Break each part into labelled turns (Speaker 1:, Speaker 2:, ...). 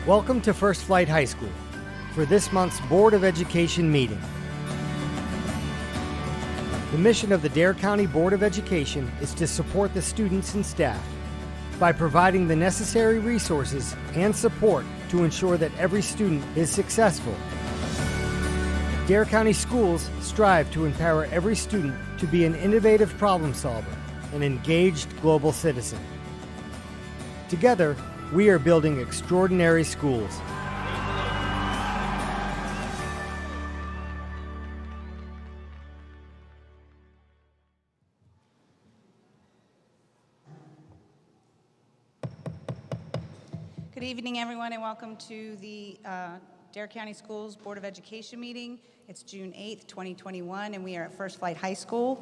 Speaker 1: Welcome to First Flight High School for this month's Board of Education meeting. The mission of the Dare County Board of Education is to support the students and staff by providing the necessary resources and support to ensure that every student is successful. Dare County Schools strive to empower every student to be an innovative problem solver, an engaged global citizen. Together, we are building extraordinary schools.
Speaker 2: Good evening, everyone, and welcome to the Dare County Schools Board of Education meeting. It's June 8th, 2021, and we are at First Flight High School.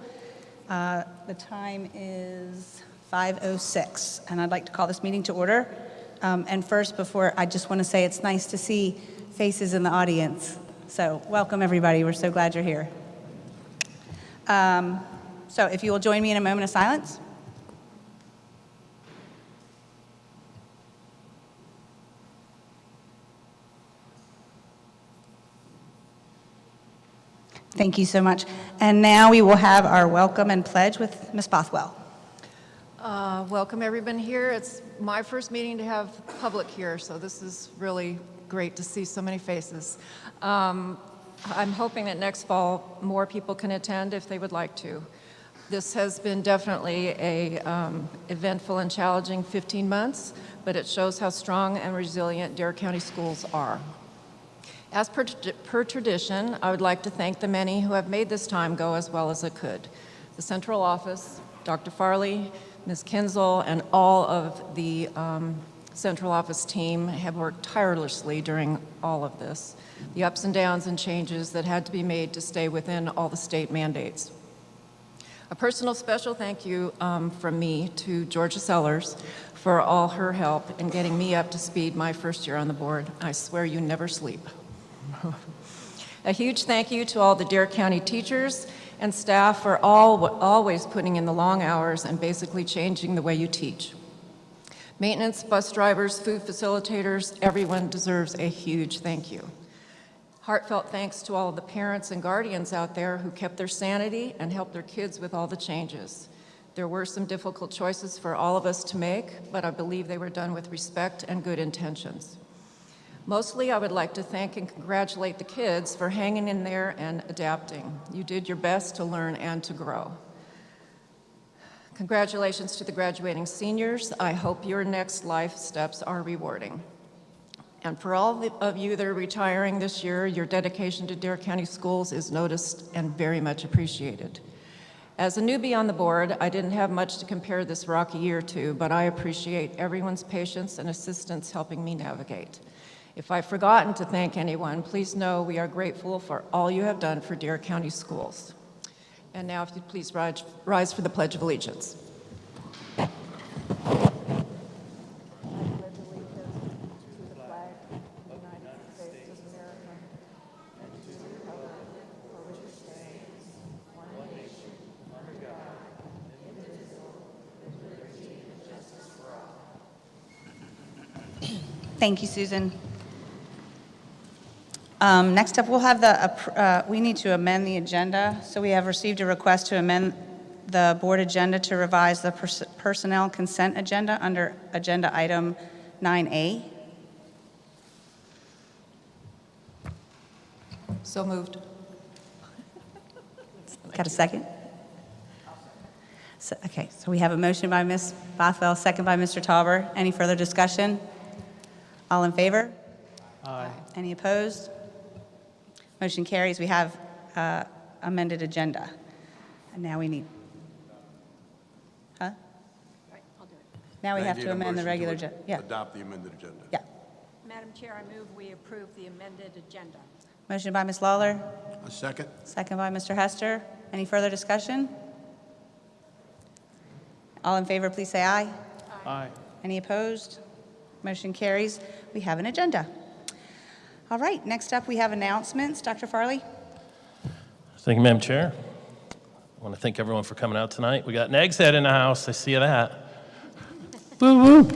Speaker 2: The time is 5:06, and I'd like to call this meeting to order. And first, I just want to say it's nice to see faces in the audience. So welcome, everybody. We're so glad you're here. So if you will join me in a moment of silence. Thank you so much. And now we will have our welcome and pledge with Ms. Bothwell.
Speaker 3: Welcome everyone here. It's my first meeting to have public here, so this is really great to see so many faces. I'm hoping that next fall more people can attend if they would like to. This has been definitely a eventful and challenging 15 months, but it shows how strong and resilient Dare County schools are. As per tradition, I would like to thank the many who have made this time go as well as it could. The central office, Dr. Farley, Ms. Kinzel, and all of the central office team have worked tirelessly during all of this. The ups and downs and changes that had to be made to stay within all the state mandates. A personal special thank you from me to Georgia Sellers for all her help in getting me up to speed my first year on the board. I swear you never sleep. A huge thank you to all the Dare County teachers and staff for always putting in the long hours and basically changing the way you teach. Maintenance, bus drivers, food facilitators, everyone deserves a huge thank you. Heartfelt thanks to all of the parents and guardians out there who kept their sanity and helped their kids with all the changes. There were some difficult choices for all of us to make, but I believe they were done with respect and good intentions. Mostly, I would like to thank and congratulate the kids for hanging in there and adapting. You did your best to learn and to grow. Congratulations to the graduating seniors. I hope your next life steps are rewarding. And for all of you that are retiring this year, your dedication to Dare County Schools is noticed and very much appreciated. As a newbie on the board, I didn't have much to compare this rocky year to, but I appreciate everyone's patience and assistance helping me navigate. If I've forgotten to thank anyone, please know we are grateful for all you have done for Dare County Schools. And now if you'd please rise for the Pledge of Allegiance. I pledge allegiance to the flag of the United States of America and to the republic for which it stands, one nation, under God, indivisible, with liberty and justice for all.
Speaker 2: Thank you, Susan. Next up, we'll have we need to amend the agenda. So we have received a request to amend the board agenda to revise the personnel consent agenda under agenda item 9A.
Speaker 3: So moved.
Speaker 2: Got a second? Okay, so we have a motion by Ms. Bothwell, second by Mr. Tauber. Any further discussion? All in favor?
Speaker 1: Aye.
Speaker 2: Any opposed? Motion carries. We have amended agenda. And now we need, huh? Now we have to amend the regular agenda. Yeah.
Speaker 4: Adopt the amended agenda.
Speaker 2: Yeah.
Speaker 5: Madam Chair, I move we approve the amended agenda.
Speaker 2: Motion by Ms. Lawler,
Speaker 4: A second?
Speaker 2: second by Mr. Hester. Any further discussion? All in favor, please say aye.
Speaker 1: Aye.
Speaker 2: Any opposed? Motion carries. We have an agenda. All right, next up we have announcements. Dr. Farley?
Speaker 6: Thank you, Madam Chair. I want to thank everyone for coming out tonight. We got an Eggs Head in the house. I see that. Woo, woo.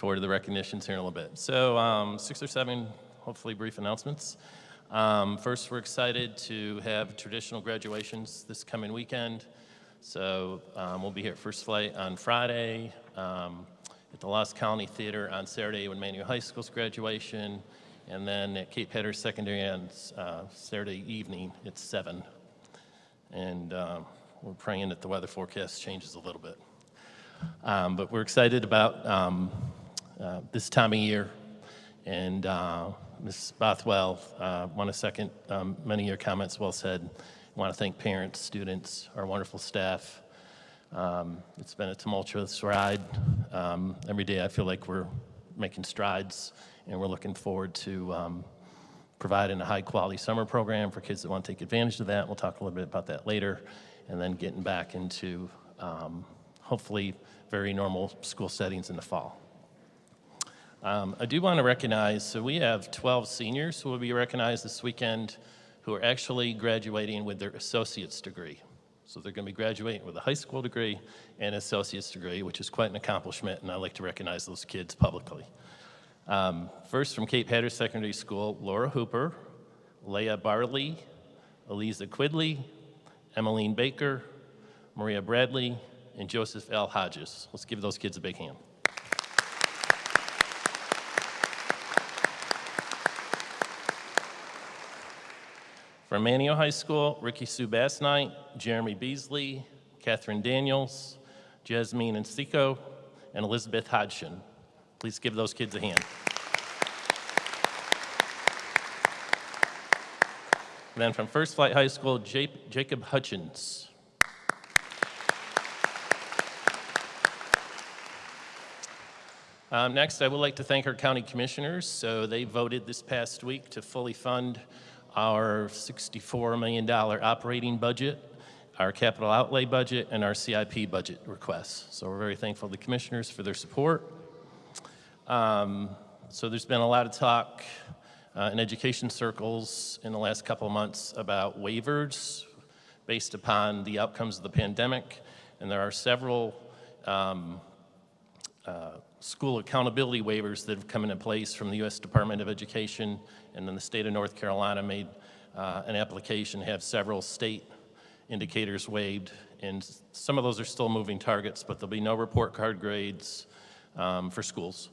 Speaker 6: forward to the recognitions here in a little bit. So 6 or 7, hopefully brief announcements. First, we're excited to have traditional graduations this coming weekend. So we'll be here at First Flight on Friday, at the Lost Colony Theater on Saturday with Manual High School's graduation, and then at Cape Hatteras Secondary on Saturday evening at 7. And we're praying that the weather forecast changes a little bit. But we're excited about this time of year. And Ms. Bothwell, want to second many of your comments well said. I want to thank parents, students, our wonderful staff. It's been a tumultuous ride. Every day I feel like we're making strides, and we're looking forward to providing a high-quality summer program for kids that want to take advantage of that. We'll talk a little bit about that later, and then getting back into hopefully very normal school settings in the fall. I do want to recognize, so we have 12 seniors who will be recognized this weekend who are actually graduating with their associate's degree. So they're going to be graduating with a high school degree and associate's degree, which is quite an accomplishment, and I'd like to recognize those kids publicly. First, from Cape Hatteras Secondary School, Laura Hooper, Leah Barley, Eliza Quidley, Emmeline Baker, Maria Bradley, and Joseph L. Hodges. Let's give those kids a big hand. From Manio High School, Ricky Sue Bassnight, Jeremy Beasley, Catherine Daniels, Jasmine Encico, and Elizabeth Hodgson. Please give those kids a hand. And then from First Flight High School, Jacob Hutchins. Next, I would like to thank our county commissioners. So they voted this past week to fully fund our $64 million operating budget, our capital outlay budget, and our CIP budget requests. So we're very thankful to the commissioners for their support. So there's been a lot of talk in education circles in the last couple of months about waivers based upon the outcomes of the pandemic, and there are several school accountability waivers that have come into place from the U.S. Department of Education, and then the state of North Carolina made an application to have several state indicators waived, and some of those are still moving targets, but there'll be no report card grades for schools,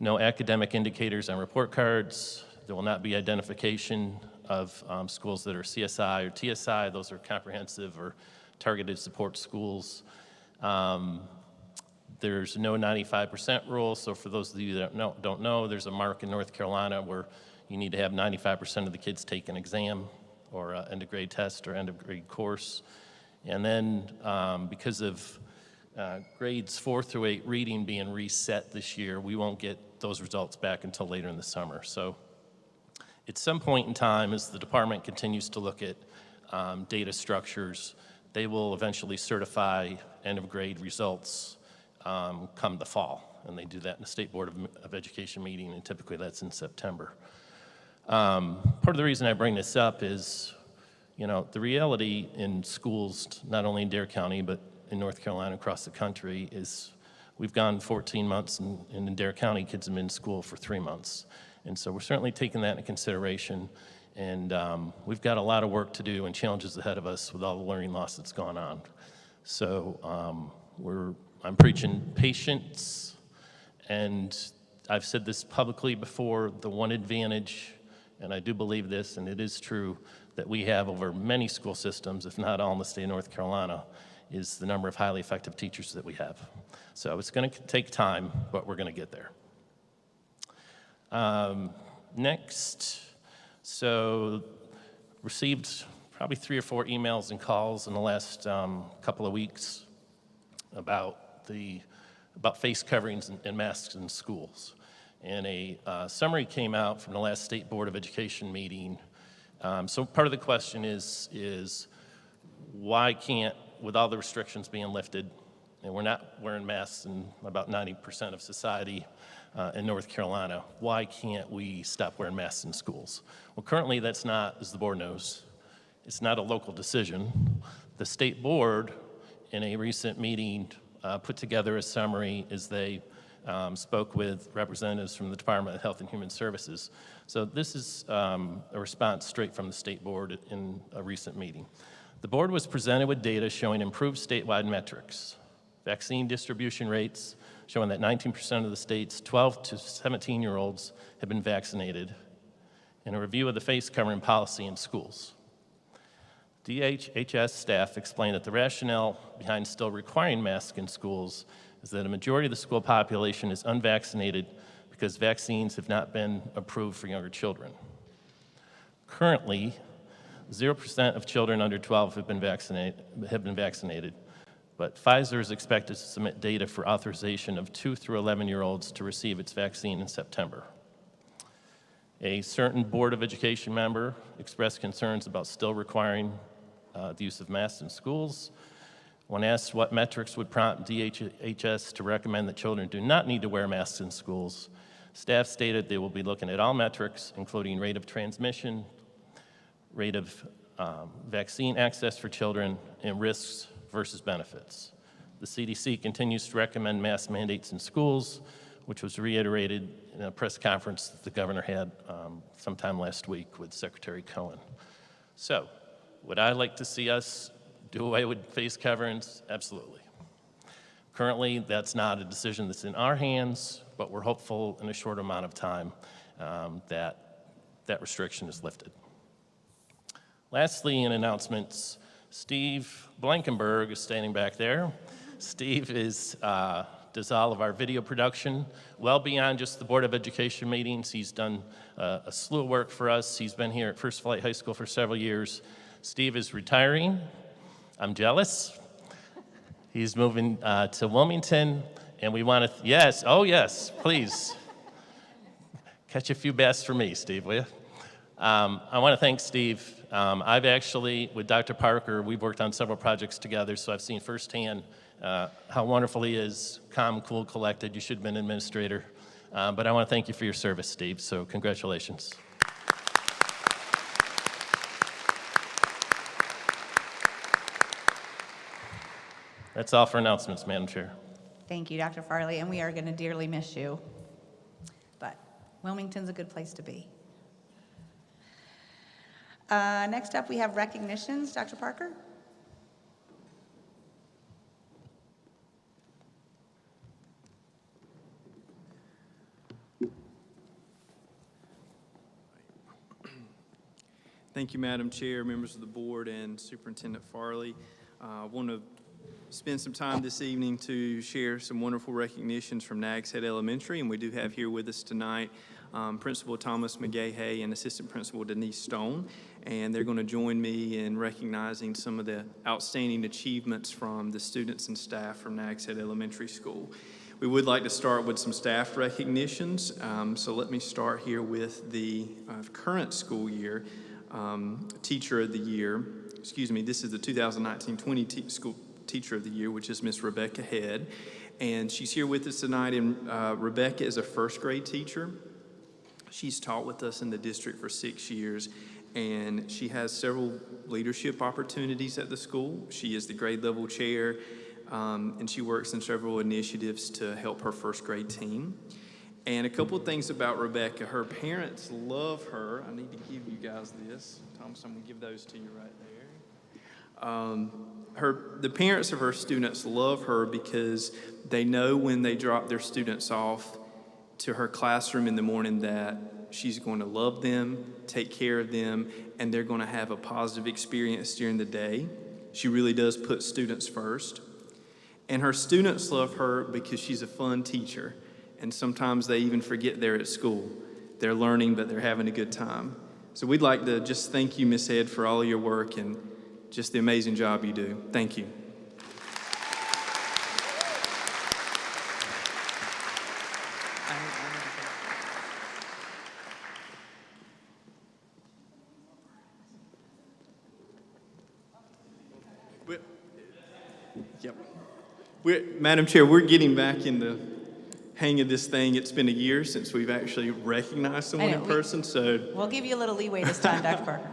Speaker 6: no academic indicators on report cards. There will not be identification of schools that are CSI or TSI. Those are comprehensive or targeted support schools. There's no 95% rule, so for those of you that don't know, there's a mark in North Carolina where you need to have 95% of the kids take an exam or an end of grade test or end of grade course. And then because of grades 4 through 8 reading being reset this year, we won't get those results back until later in the summer. So at some point in time, as the department continues to look at data structures, they will eventually certify end of grade results come the fall, and they do that in the State Board of Education meeting, and typically that's in September. Part of the reason I bring this up is, you know, the reality in schools, not only in Dare County, but in North Carolina, across the country, is we've gone 14 months, and in Dare County, kids have been in school for 3 months. And so we're certainly taking that into consideration, and we've got a lot of work to do and challenges ahead of us with all the learning loss that's gone on. So I'm preaching patience, and I've said this publicly before, the one advantage, and I do believe this, and it is true, that we have over many school systems, if not all in the state of North Carolina, is the number of highly effective teachers that we have. So it's going to take time, but we're going to get there. Next, so received probably 3 or 4 emails and calls in the last couple of weeks about face coverings and masks in schools. And a summary came out from the last State Board of Education meeting. So part of the question is why can't, with all the restrictions being lifted, and we're not wearing masks in about 90% of society in North Carolina, why can't we stop wearing masks in schools? Well, currently that's not, as the board knows, it's not a local decision. The State Board, in a recent meeting, put together a summary as they spoke with representatives from the Department of Health and Human Services. So this is a response straight from the state board in a recent meeting. The board was presented with data showing improved statewide metrics. Vaccine distribution rates showing that 19% of the state's 12 to 17-year-olds have been vaccinated, and a review of the face covering policy in schools. DHHS staff explained that the rationale behind still requiring masks in schools is that a majority of the school population is unvaccinated because vaccines have not been approved for younger children. Currently, 0% of children under 12 have been vaccinated, but Pfizer is expected to submit data for authorization of 2 through 11-year-olds to receive its vaccine in September. A certain Board of Education member expressed concerns about still requiring the use of masks in schools. When asked what metrics would prompt DHHS to recommend that children do not need to wear masks in schools, staff stated they will be looking at all metrics, including rate of transmission, rate of vaccine access for children, and risks versus benefits. The CDC continues to recommend mask mandates in schools, which was reiterated in a press conference that the governor had sometime last week with Secretary Cohen. So, would I like to see us do away with face coverings? Absolutely. Currently, that's not a decision that's in our hands, but we're hopeful in a short amount of time that restriction is lifted. Lastly, in announcements, Steve Blankenberg is standing back there. Steve does all of our video production, well beyond just the Board of Education meetings. He's done a slew of work for us. He's been here at First Flight High School for several years. Steve is retiring. I'm jealous. He's moving to Wilmington, and we want to, yes, oh yes, please. Catch a few bass for me, Steve, will you? I want to thank Steve. I've actually, with Dr. Parker, we've worked on several projects together, so I've seen firsthand how wonderful he is, calm, cool, collected. You should have been an administrator. But I want to thank you for your service, Steve, so congratulations. That's all for announcements, Madam Chair.
Speaker 2: Thank you, Dr. Farley, and we are going to dearly miss you. But Wilmington's a good place to be. Next up, we have recognitions. Dr. Parker?
Speaker 4: Thank you, Madam Chair, members of the board, and Superintendent Farley. I want to spend some time this evening to share some wonderful recognitions from Nags Head Elementary, and we do have here with us tonight Principal Thomas McGahey and Assistant Principal Denise Stone, and they're going to join me in recognizing some of the outstanding achievements from the students and staff from Nags Head Elementary School. We would like to start with some staff recognitions, so let me start here with the current school year Teacher of the Year. Excuse me, this is the 2019-20 School Teacher of the Year, which is Miss Rebecca Head, and she's here with us tonight. And Rebecca is a first grade teacher. She's taught with us in the district for 6 years, and she has several leadership opportunities at the school. She is the grade level chair, and she works in several initiatives to help her first grade team. And a couple of things about Rebecca. Her parents love her. I need to give you guys this. Thomas, I'm going to give those to you right there. The parents of her students love her because they know when they drop their students off to her classroom in the morning that she's going to love them, take care of them, and they're going to have a positive experience during the day. She really does put students first. And her students love her because she's a fun teacher. And sometimes they even forget they're at school. They're learning, but they're having a good time. So we'd like to just thank you, Miss Ed, for all of your work and just the amazing job you do. Thank you. Madam Chair, we're getting back in the hang of this thing. It's been a year since we've actually recognized someone in person, so.
Speaker 2: We'll give you a little leeway this time, Dr. Parker.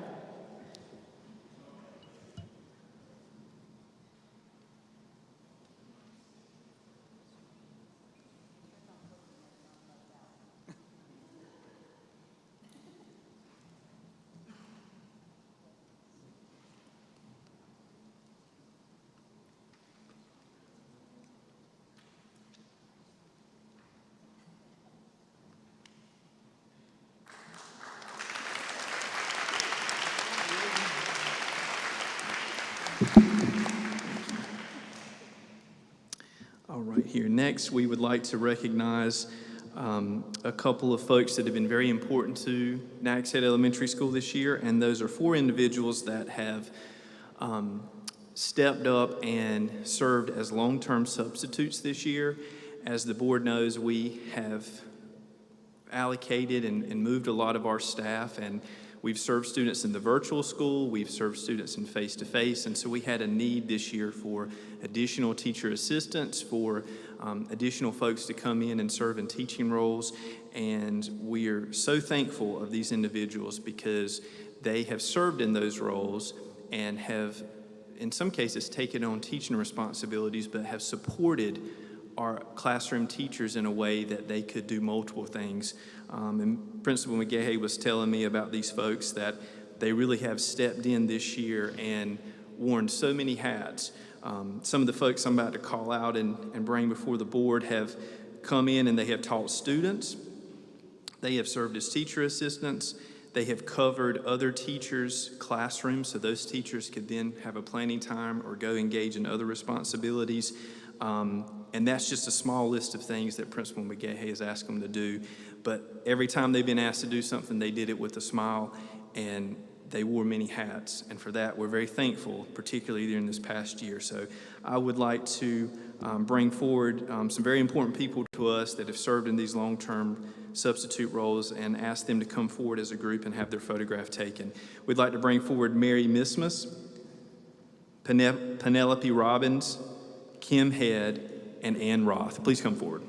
Speaker 4: here. Next, we would like to recognize a couple of folks that have been very important to Nags Head Elementary School this year, and those are 4 individuals that have stepped up and served as long-term substitutes this year. As the board knows, we have allocated and moved a lot of our staff, and we've served students in the virtual school, we've served students in face-to-face, and so we had a need this year for additional teacher assistants, for additional folks to come in and serve in teaching roles, and we are so thankful of these individuals because they have served in those roles and have, in some cases, taken on teaching responsibilities, but have supported our classroom teachers in a way that they could do multiple things. And Principal McGahey was telling me about these folks that they really have stepped in this year and worn so many hats. Some of the folks I'm about to call out and bring before the board have come in and they have taught students. They have served as teacher assistants. They have covered other teachers' classrooms so those teachers could then have a planning time or go engage in other responsibilities. And that's just a small list of things that Principal McGahey has asked them to do. But every time they've been asked to do something, they did it with a smile, and they wore many hats. And for that, we're very thankful, particularly during this past year. So I would like to bring forward some very important people to us that have served in these long-term substitute roles and ask them to come forward as a group and have their photograph taken. We'd like to bring forward Mary Mismas, Penelope Robbins, Kim Head, and Ann Roth. Please come forward.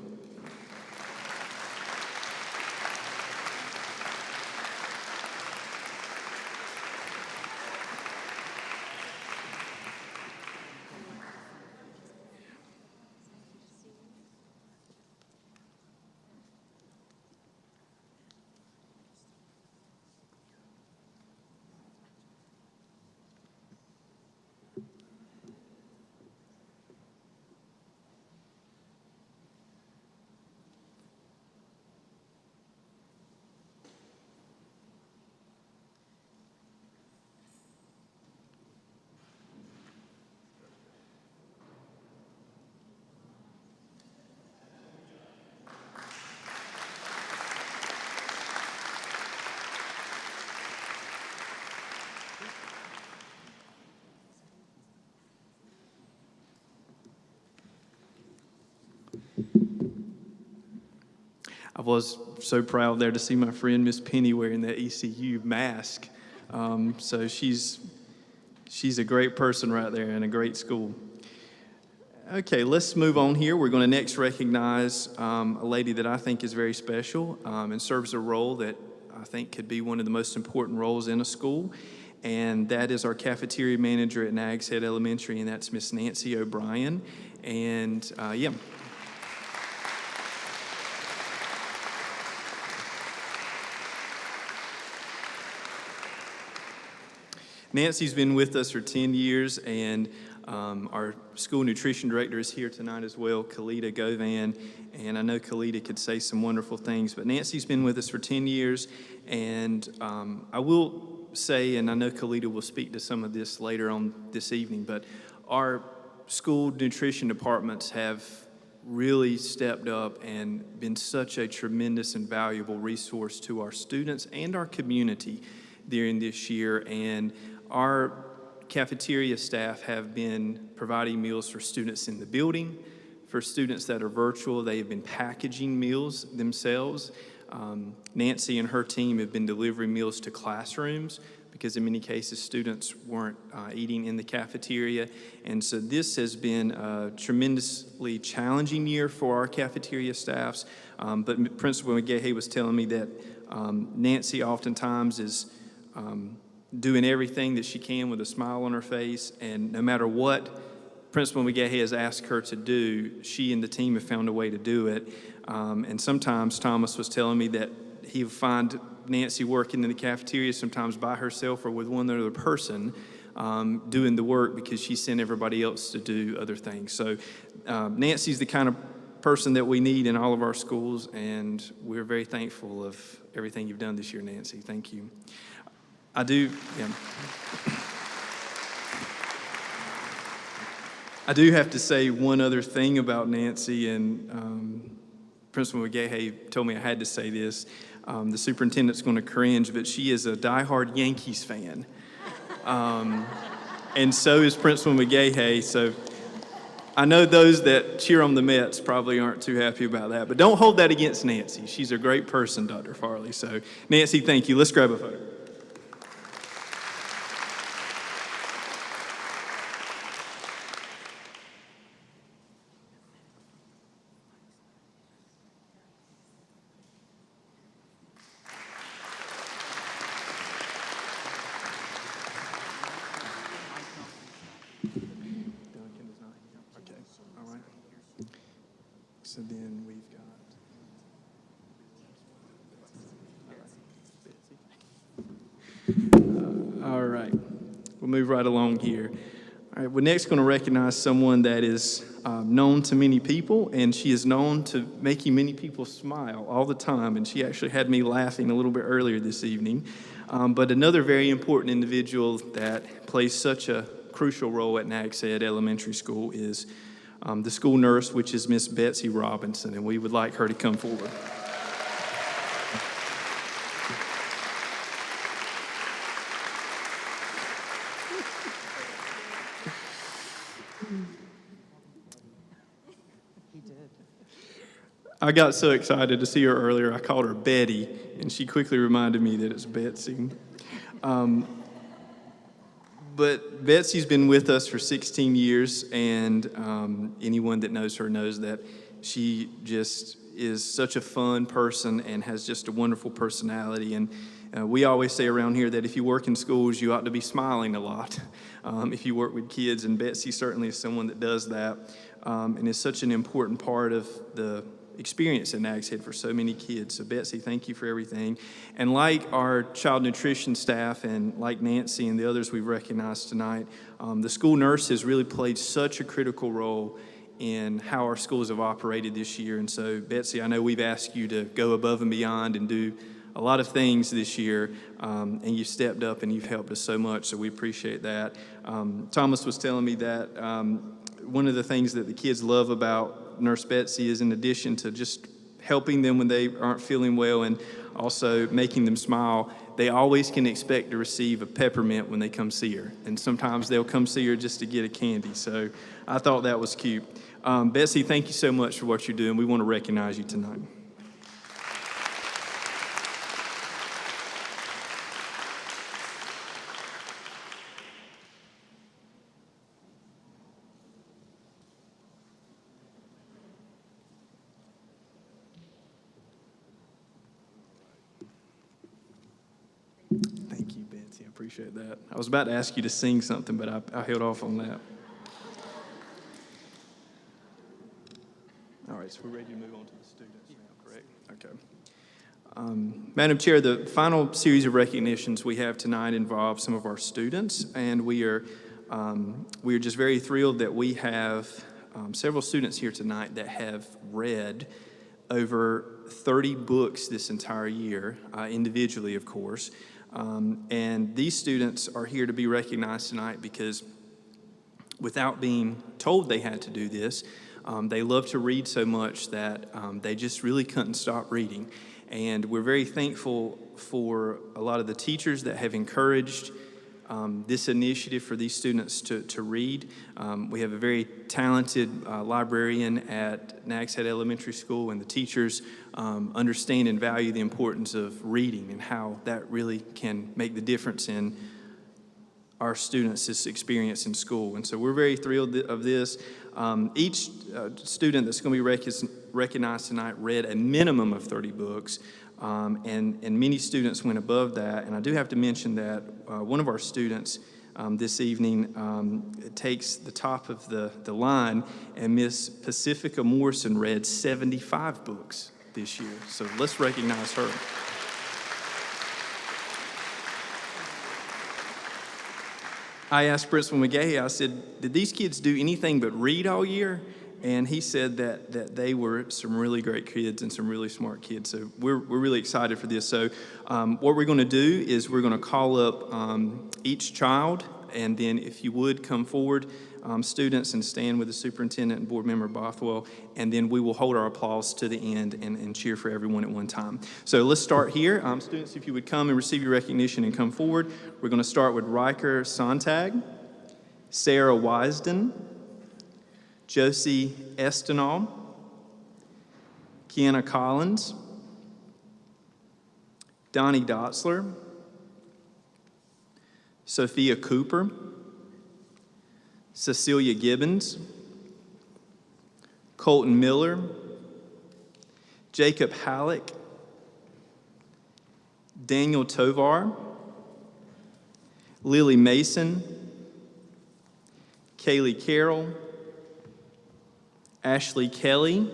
Speaker 4: I was so proud there to see my friend Miss Penny wearing that ECU mask. So she's a great person right there and a great school. Okay, let's move on here. We're going to next recognize a lady that I think is very special and serves a role that I think could be one of the most important roles in a school, and that is our cafeteria manager at Nags Head Elementary, and that's Miss Nancy O'Brien. And yeah. Nancy's been with us for 10 years, and our school nutrition director is here tonight as well, Kalita Govan, and I know Kalita could say some wonderful things, but Nancy's been with us for 10 years, and I will say, and I know Kalita will speak to some of this later on this evening, but our school nutrition departments have really stepped up and been such a tremendous and valuable resource to our students and our community during this year, and our cafeteria staff have been providing meals for students in the building. For students that are virtual, they have been packaging meals themselves. Nancy and her team have been delivering meals to classrooms because in many cases students weren't eating in the cafeteria. And so this has been a tremendously challenging year for our cafeteria staffs. But Principal McGahey was telling me that Nancy oftentimes is doing everything that she can with a smile on her face, and no matter what Principal McGahey has asked her to do, she and the team have found a way to do it. And sometimes Thomas was telling me that he would find Nancy working in the cafeteria sometimes by herself or with one other person doing the work because she sent everybody else to do other things. So Nancy's the kind of person that we need in all of our schools, and we're very thankful of everything you've done this year, Nancy. Thank you. I do have to say one other thing about Nancy, and Principal McGahey told me I had to say this. The superintendent's going to cringe, but she is a diehard Yankees fan. And so is Principal McGahey, so I know those that cheer on the Mets probably aren't too happy about that, but don't hold that against Nancy. She's a great person, Dr. Farley. So, Nancy, thank you. Let's grab a photo. So then we've got, all right, we'll move right along here. All right, we're next going to recognize someone that is known to many people, and she is known to making many people smile all the time, and she actually had me laughing a little bit earlier this evening. But another very important individual that plays such a crucial role at N.C.G.S Elementary School is the school nurse, which is Miss Betsy Robinson, and we would like her to come forward. I got so excited to see her earlier, I called her Betty, and she quickly reminded me that it's Betsy. But Betsy's been with us for 16 years, and anyone that knows her knows that she just is such a fun person and has just a wonderful personality. And we always say around here that if you work in schools, you ought to be smiling a lot if you work with kids, and Betsy certainly is someone that does that and is such an important part of the experience at N.C.G.S for so many kids. So Betsy, thank you for everything. And like our child nutrition staff and like Nancy and the others we've recognized tonight, the school nurse has really played such a critical role in how our schools have operated this year. And so Betsy, I know we've asked you to go above and beyond and do a lot of things this year, and you've stepped up and you've helped us so much, so we appreciate that. Thomas was telling me that one of the things that the kids love about Nurse Betsy is, in addition to just helping them when they aren't feeling well and also making them smile, they always can expect to receive a peppermint when they come see her. And sometimes they'll come see her just to get a candy. So I thought that was cute. Betsy, thank you so much for what you're doing. We want to recognize you tonight. Thank you, Betsy. I appreciate that. I was about to ask you to sing something, but I held off on that. All right, so we're ready to move on to the students now, correct? Okay. Madam Chair, the final series of recognitions we have tonight involve some of our students, and we are just very thrilled that we have several students here tonight that have read over 30 books this entire year, individually, of course. And these students are here to be recognized tonight because without being told they had to do this, they love to read so much that they just really couldn't stop reading. And we're very thankful for a lot of the teachers that have encouraged this initiative for these students to read. We have a very talented librarian at N.C.G.S Elementary School, and the teachers understand and value the importance of reading and how that really can make the difference in our students' experience in school. And so we're very thrilled of this. Each student that's going to be recognized tonight read a minimum of 30 books. And many students went above that. And I do have to mention that one of our students this evening takes the top of the line, and Miss Pacifica Morrison read 75 books this year. So let's recognize her. I asked Principal McGahey, I said, did these kids do anything but read all year? And he said that they were some really great kids and some really smart kids. So we're really excited for this. So what we're going to do is we're going to call up each child And then if you would come forward, students, and stand with the superintendent and board member Bothwell, and then we will hold our applause to the end and cheer for everyone at one time. So let's start here. Students, if you would come and receive your recognition and come forward. We're going to start with Riker Sontag, Sarah Wisden, Josie Estinal, Kiana Collins, Donnie Dotzler, Sophia Cooper, Cecilia Gibbons, Colton Miller, Jacob Halleck, Daniel Tovar, Lily Mason, Kaylee Carroll, Ashley Kelly,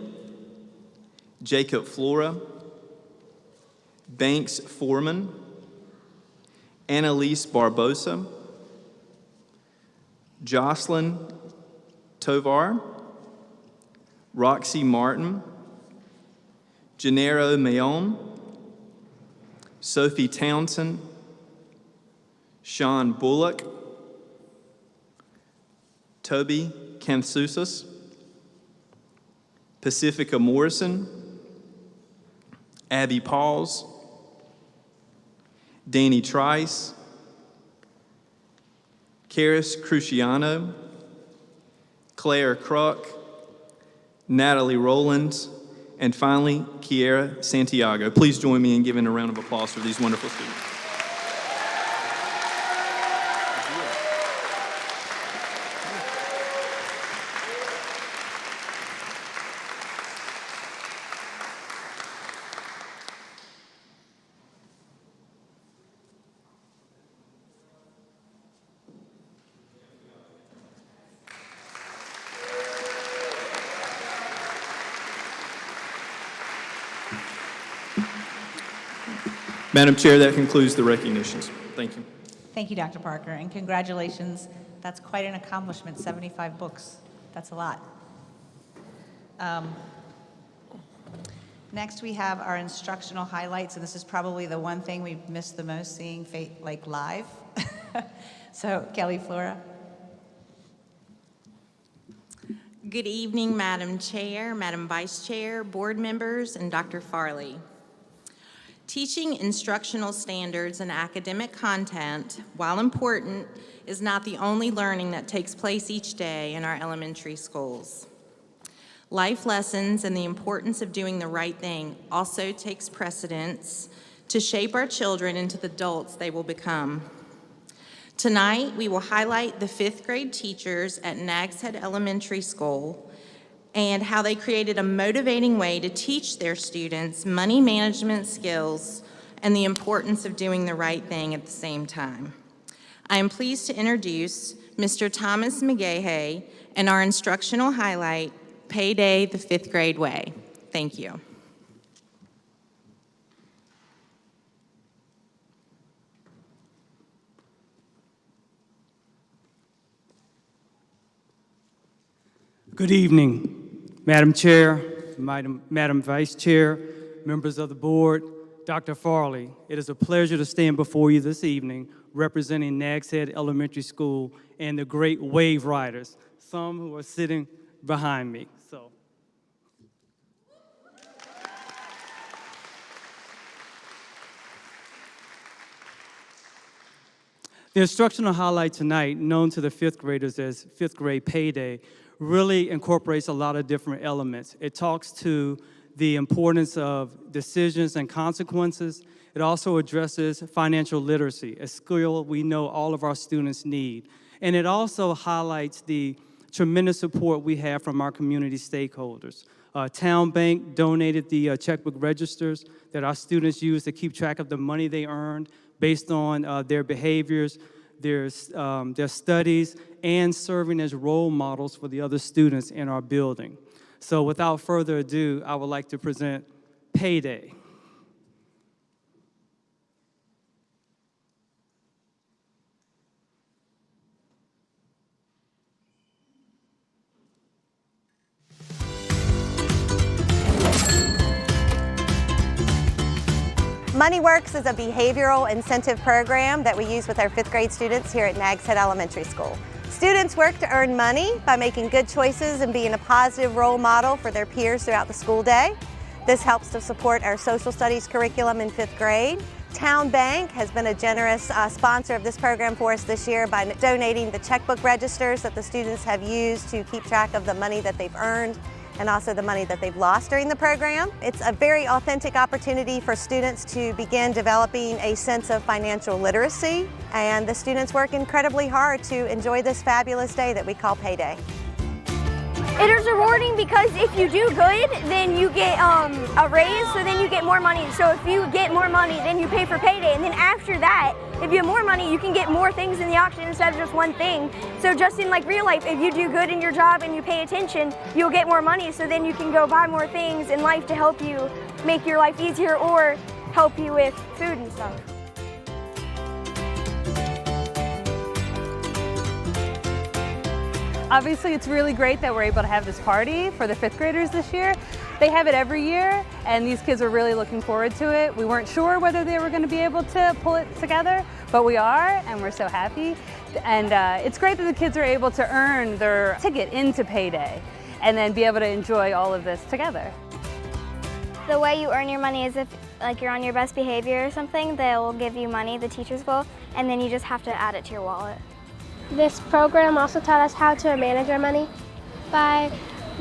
Speaker 4: Jacob Flora, Banks Foreman, Annalise Barbosa, Jocelyn Tovar, Roxy Martin, Gennaro Mayon, Sophie Townsend, Sean Bullock, Toby Kanthusas, Pacifica Morrison, Abby Pauls, Danny Trice, Karis Cruciano, Claire Kruk, Natalie Rowlands, and finally, Kiera Santiago. Please join me in giving a round of applause for these wonderful students. Madam Chair, that concludes the recognitions. Thank you.
Speaker 2: Thank you, Dr. Parker, and congratulations. That's quite an accomplishment, 75 books. That's a lot. Next, we have our instructional highlights, and this is probably the one thing we've missed the most, seeing like live. So, Kelly Flora.
Speaker 7: Good evening, Madam Chair, Madam Vice Chair, board members, and Dr. Farley. Teaching instructional standards and academic content, while important, is not the only learning that takes place each day in our elementary schools. Life lessons and the importance of doing the right thing also takes precedence to shape our children into the adults they will become. Tonight, we will highlight the 5th grade teachers at Nags Head Elementary School and how they created a motivating way to teach their students money management skills and the importance of doing the right thing at the same time. I am pleased to introduce Mr. Thomas McGahey and our instructional highlight, Payday the 5th Grade Way. Thank you.
Speaker 8: Good evening, Madam Chair, Madam Vice Chair, members of the board, Dr. Farley. It is a pleasure to stand before you this evening representing Nags Head Elementary School and the great wave riders, some who are sitting behind me. The instructional highlight tonight, known to the 5th graders as 5th grade payday, really incorporates a lot of different elements. It talks to the importance of decisions and consequences. It also addresses financial literacy, a skill we know all of our students need. And it also highlights the tremendous support we have from our community stakeholders. Town Bank donated the checkbook registers that our students use to keep track of the money they earned based on their behaviors, their studies, and serving as role models for the other students in our building. So without further ado, I would like to present Payday.
Speaker 9: Money Works is a behavioral incentive program that we use with our 5th grade students here at N.C.G.S Elementary School. Students work to earn money by making good choices and being a positive role model for their peers throughout the school day. This helps to support our social studies curriculum in 5th grade. Town Bank has been a generous sponsor of this program for us this year by donating the checkbook registers that the students have used to keep track of the money that they've earned and also the money that they've lost during the program. It's a very authentic opportunity for students to begin developing a sense of financial literacy, and the students work incredibly hard to enjoy this fabulous day that we call payday.
Speaker 10: It is rewarding because if you do good, then you get a raise, so then you get more money. So if you get more money, then you pay for payday. And then after that, if you have more money, you can get more things in the auction instead of just one thing. So just in like real life, if you do good in your job and you pay attention, you'll get more money. So then you can go buy more things in life to help you make your life easier or help you with food and stuff.
Speaker 11: Obviously, it's really great that we're able to have this party for the 5th graders this year. They have it every year, and these kids are really looking forward to it. We weren't sure whether they were going to be able to pull it together, but we are, and we're so happy. And it's great that the kids are able to earn their ticket into payday and then be able to enjoy all of this together.
Speaker 10: The way you earn your money is if like you're on your best behavior or something, they'll give you money, the teachers will, and then you just have to add it to your wallet.
Speaker 12: This program also taught us how to manage our money by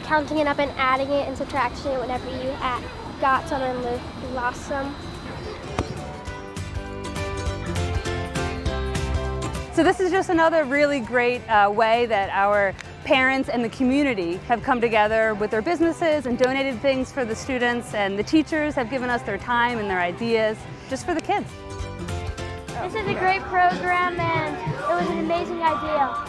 Speaker 12: counting it up and adding it and subtracting it whenever you got some and lost some.
Speaker 11: So this is just another really great way that our parents and the community have come together with their businesses and donated things for the students, and the teachers have given us their time and their ideas just for the kids.
Speaker 12: This is a great program and it was an amazing idea.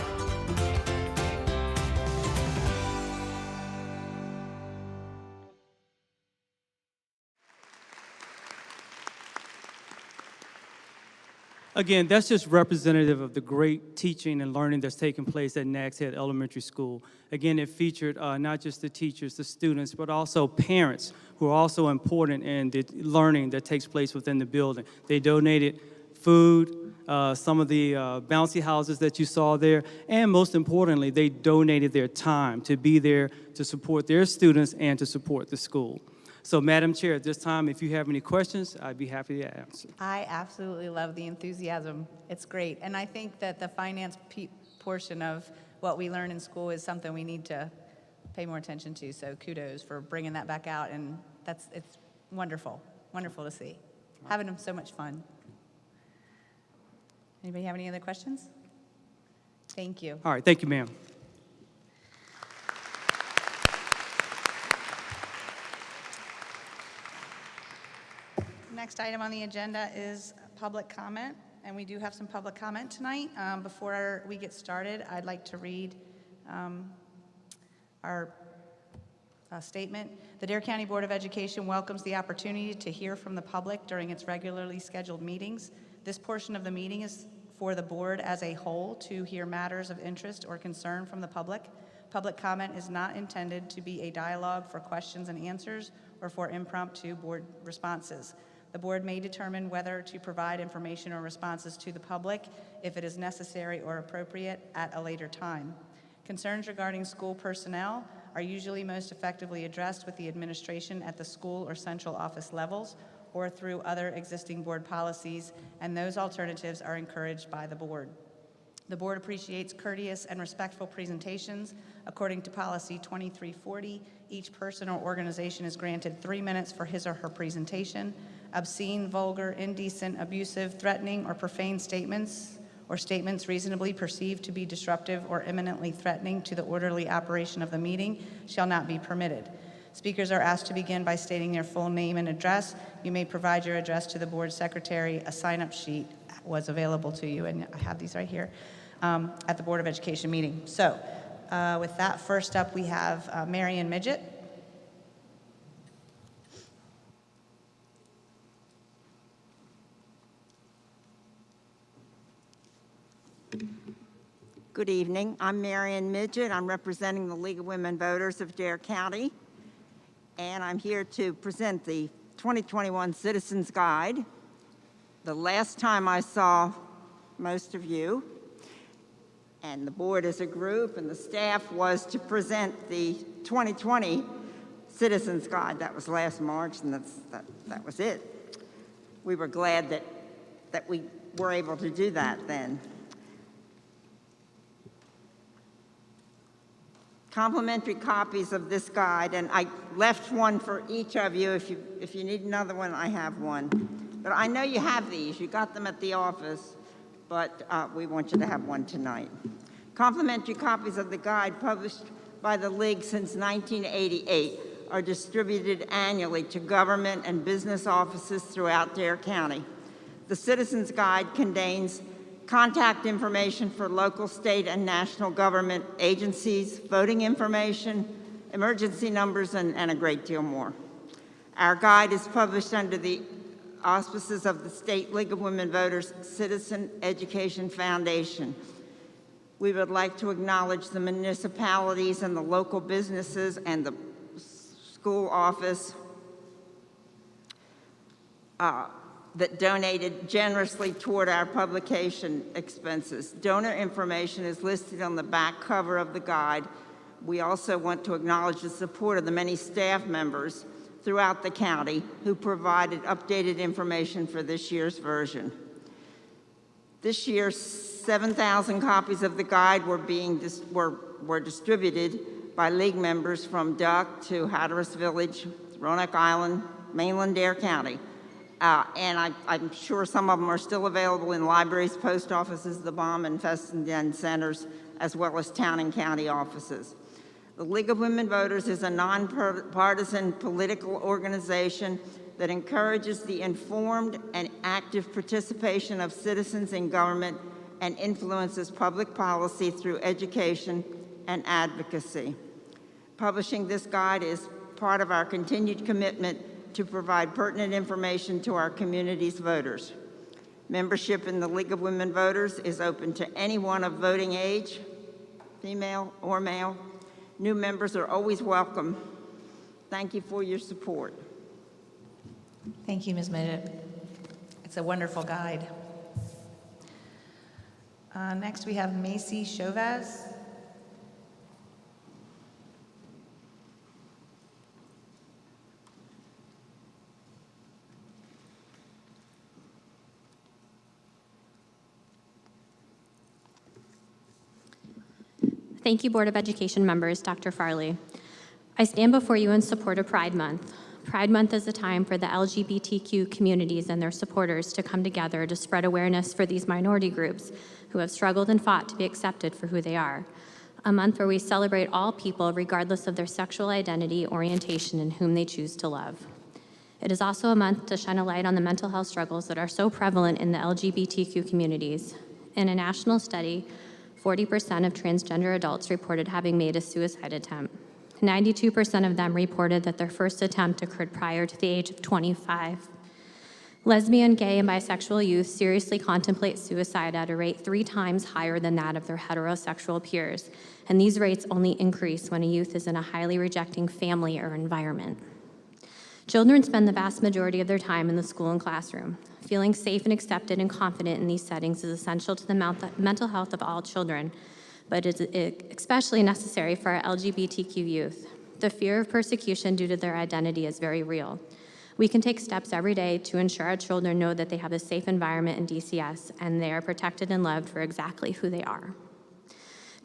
Speaker 8: Again, that's just representative of the great teaching and learning that's taking place at N.C.G.S Elementary School. Again, it featured not just the teachers, the students, but also parents who are also important in the learning that takes place within the building. They donated food, some of the bouncy houses that you saw there, and most importantly, they donated their time to be there to support their students and to support the school. So, Madam Chair, at this time, if you have any questions, I'd be happy to answer.
Speaker 2: I absolutely love the enthusiasm. It's great. And I think that the finance portion of what we learn in school is something we need to pay more attention to. So kudos for bringing that back out. And it's wonderful, wonderful to see. Having so much fun. Anybody have any other questions? Thank you.
Speaker 8: All right, thank you, ma'am.
Speaker 2: Next item on the agenda is public comment, and we do have some public comment tonight. Before we get started, I'd like to read our statement. The Dare County Board of Education welcomes the opportunity to hear from the public during its regularly scheduled meetings. This portion of the meeting is for the board as a whole to hear matters of interest or concern from the public. Public comment is not intended to be a dialogue for questions and answers or for impromptu board responses. The board may determine whether to provide information or responses to the public if it is necessary or appropriate at a later time. Concerns regarding school personnel are usually most effectively addressed with the administration at the school or central office levels or through other existing board policies, and those alternatives are encouraged by the board. The board appreciates courteous and respectful presentations. According to policy 2340, each person or organization is granted 3 minutes for his or her presentation. Obscene, vulgar, indecent, abusive, threatening, or profane statements or statements reasonably perceived to be disruptive or imminently threatening to the orderly operation of the meeting shall not be permitted. Speakers are asked to begin by stating their full name and address. You may provide your address to the board secretary. A sign-up sheet was available to you, and I have these right here, at the Board of Education meeting. So with that, first up we have Marion Midget.
Speaker 13: Good evening. I'm Marion Midget. I'm representing the League of Women Voters of Dare County, and I'm here to present the 2021 Citizens Guide. The last time I saw most of you, and the board as a group and the staff, was to present the 2020 Citizens Guide. That was last March, and that was it. We were glad that we were able to do that then. Complimentary copies of this guide, and I left one for each of you. If you need another one, I have one. But I know you have these. You got them at the office, but we want you to have one tonight. Complimentary copies of the guide, published by the League since 1988, are distributed annually to government and business offices throughout Dare County. The Citizens Guide contains contact information for local, state, and national government agencies, voting information, emergency numbers, and a great deal more. Our guide is published under the auspices of the State League of Women Voters Citizen Education Foundation. We would like to acknowledge the municipalities and the local businesses and the school office that donated generously toward our publication expenses. Donor information is listed on the back cover of the guide. We also want to acknowledge the support of the many staff members throughout the county who provided updated information for this year's version. This year, 7,000 copies of the guide were distributed by League members from Duck to Hatteras Village, Roanoke Island, mainland Dare County. And I'm sure some of them are still available in libraries, post offices, the Baum and Fessenden centers, as well as town and county offices. The League of Women Voters is a nonpartisan political organization that encourages the informed and active participation of citizens in government and influences public policy through education and advocacy. Publishing this guide is part of our continued commitment to provide pertinent information to our community's voters. Membership in the League of Women Voters is open to anyone of voting age, female or male. New members are always welcome. Thank you for your support.
Speaker 2: Thank you, Ms. Midget. It's a wonderful guide. Next, we have Macy Chauvaz.
Speaker 14: Thank you, Board of Education members, Dr. Farley. I stand before you in support of Pride Month. Pride Month is a time for the LGBTQ communities and their supporters to come together to spread awareness for these minority groups who have struggled and fought to be accepted for who they are. A month where we celebrate all people regardless of their sexual identity, orientation, and whom they choose to love. It is also a month to shine a light on the mental health struggles that are so prevalent in the LGBTQ communities. In a national study, 40% of transgender adults reported having made a suicide attempt. 92% of them reported that their first attempt occurred prior to the age of 25. Lesbian, gay, and bisexual youth seriously contemplate suicide at a rate 3 times higher than that of their heterosexual peers, and these rates only increase when a youth is in a highly rejecting family or environment. Children spend the vast majority of their time in the school and classroom. Feeling safe and accepted and confident in these settings is essential to the mental health of all children, but it is especially necessary for our LGBTQ youth. The fear of persecution due to their identity is very real. We can take steps every day to ensure our children know that they have a safe environment in DCS and they are protected and loved for exactly who they are.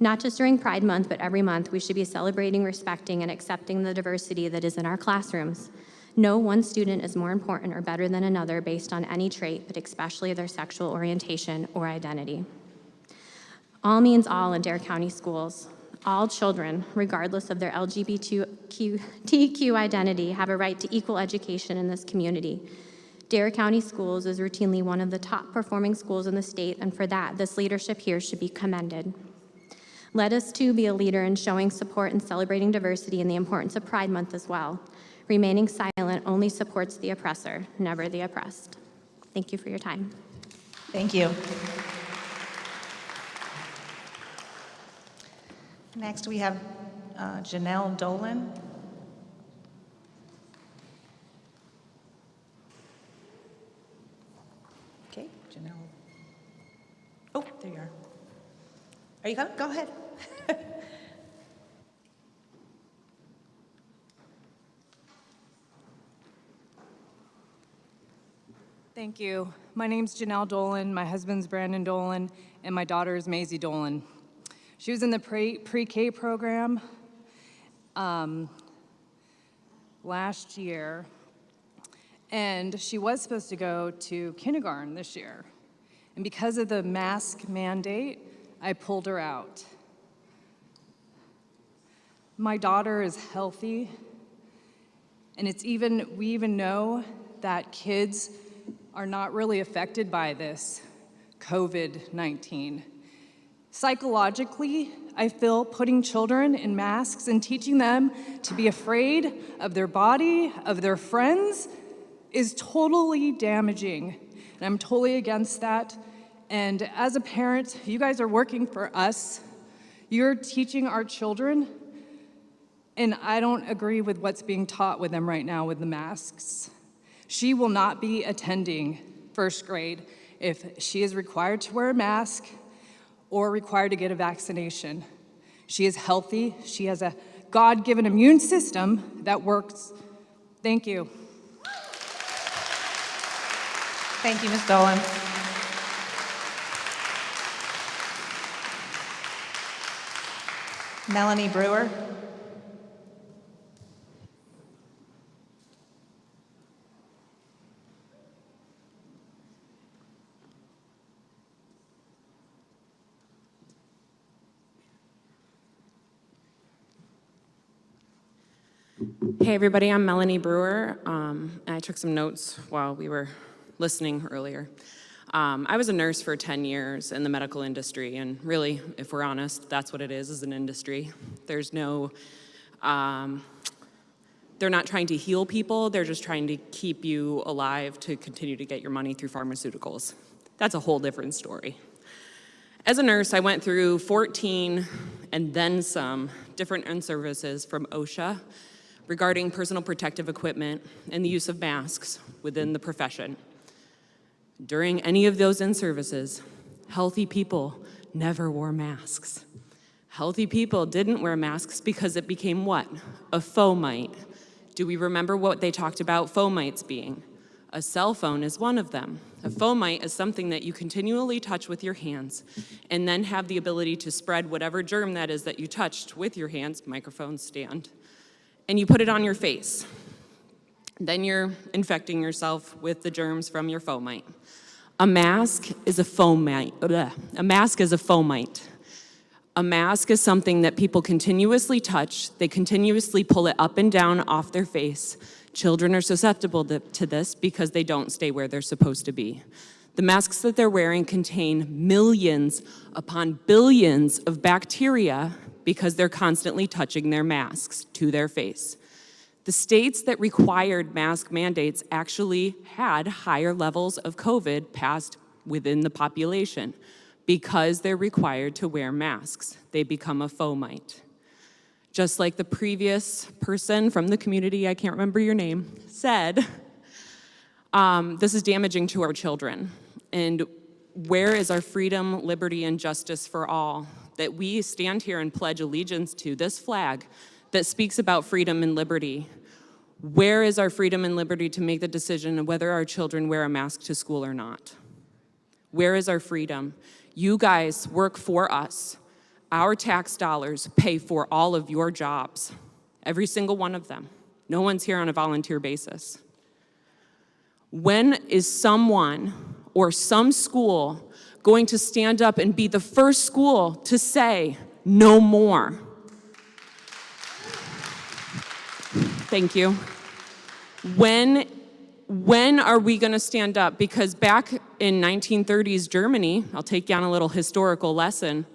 Speaker 14: Not just during Pride Month, but every month, we should be celebrating, respecting, and accepting the diversity that is in our classrooms. No one student is more important or better than another based on any trait, but especially their sexual orientation or identity. All means all in Dare County schools. All children, regardless of their LGBTQ identity, have a right to equal education in this community. Dare County Schools is routinely one of the top performing schools in the state, and for that, this leadership here should be commended. Let us too be a leader in showing support and celebrating diversity and the importance of Pride Month as well. Remaining silent only supports the oppressor, never the oppressed. Thank you for your time.
Speaker 2: Thank you. Next, we have Janelle Dolan. Okay, Janelle. Oh, there you are. Are you coming? Go ahead.
Speaker 15: Thank you. My name's Janelle Dolan, my husband's Brandon Dolan, and my daughter is Maisie Dolan. She was in the pre-K program last year, and she was supposed to go to kindergarten this year. And because of the mask mandate, I pulled her out. My daughter is healthy, and we even know that kids are not really affected by this COVID-19. Psychologically, I feel putting children in masks and teaching them to be afraid of their body, of their friends, is totally damaging. And I'm totally against that. And as a parent, you guys are working for us. You're teaching our children, and I don't agree with what's being taught with them right now with the masks. She will not be attending first grade if she is required to wear a mask or required to get a vaccination. She is healthy. She has a God-given immune system that works. Thank you.
Speaker 2: Thank you, Ms. Dolan. Melanie Brewer.
Speaker 16: Hey everybody, I'm Melanie Brewer, and I took some notes while we were listening earlier. I was a nurse for 10 years in the medical industry, and really, if we're honest, that's what it is an industry. There's no, they're not trying to heal people, they're just trying to keep you alive to continue to get your money through pharmaceuticals. That's a whole different story. As a nurse, I went through 14 and then some different in-services from OSHA regarding personal protective equipment and the use of masks within the profession. During any of those in-services, healthy people never wore masks. Healthy people didn't wear masks because it became what? A fomite. Do we remember what they talked about fomites being? A cell phone is one of them. A fomite is something that you continually touch with your hands and then have the ability to spread whatever germ that is that you touched with your hands, microphone stand, and you put it on your face. Then you're infecting yourself with the germs from your fomite. A mask is a fomite. A mask is a fomite. A mask is something that people continuously touch. They continuously pull it up and down off their face. Children are susceptible to this because they don't stay where they're supposed to be. The masks that they're wearing contain millions upon billions of bacteria because they're constantly touching their masks to their face. The states that required mask mandates actually had higher levels of COVID passed within the population. Because they're required to wear masks, they become a fomite. Just like the previous person from the community, I can't remember your name, said, this is damaging to our children. And where is our freedom, liberty, and justice for all? That we stand here and pledge allegiance to this flag that speaks about freedom and liberty. Where is our freedom and liberty to make the decision of whether our children wear a mask to school or not? Where is our freedom? You guys work for us. Our tax dollars pay for all of your jobs, every single one of them. No one's here on a volunteer basis. When is someone or some school going to stand up and be the first school to say, no more? Thank you. When are we going to stand up? Because back in 1930s Germany, I'll take you on a little historical lesson,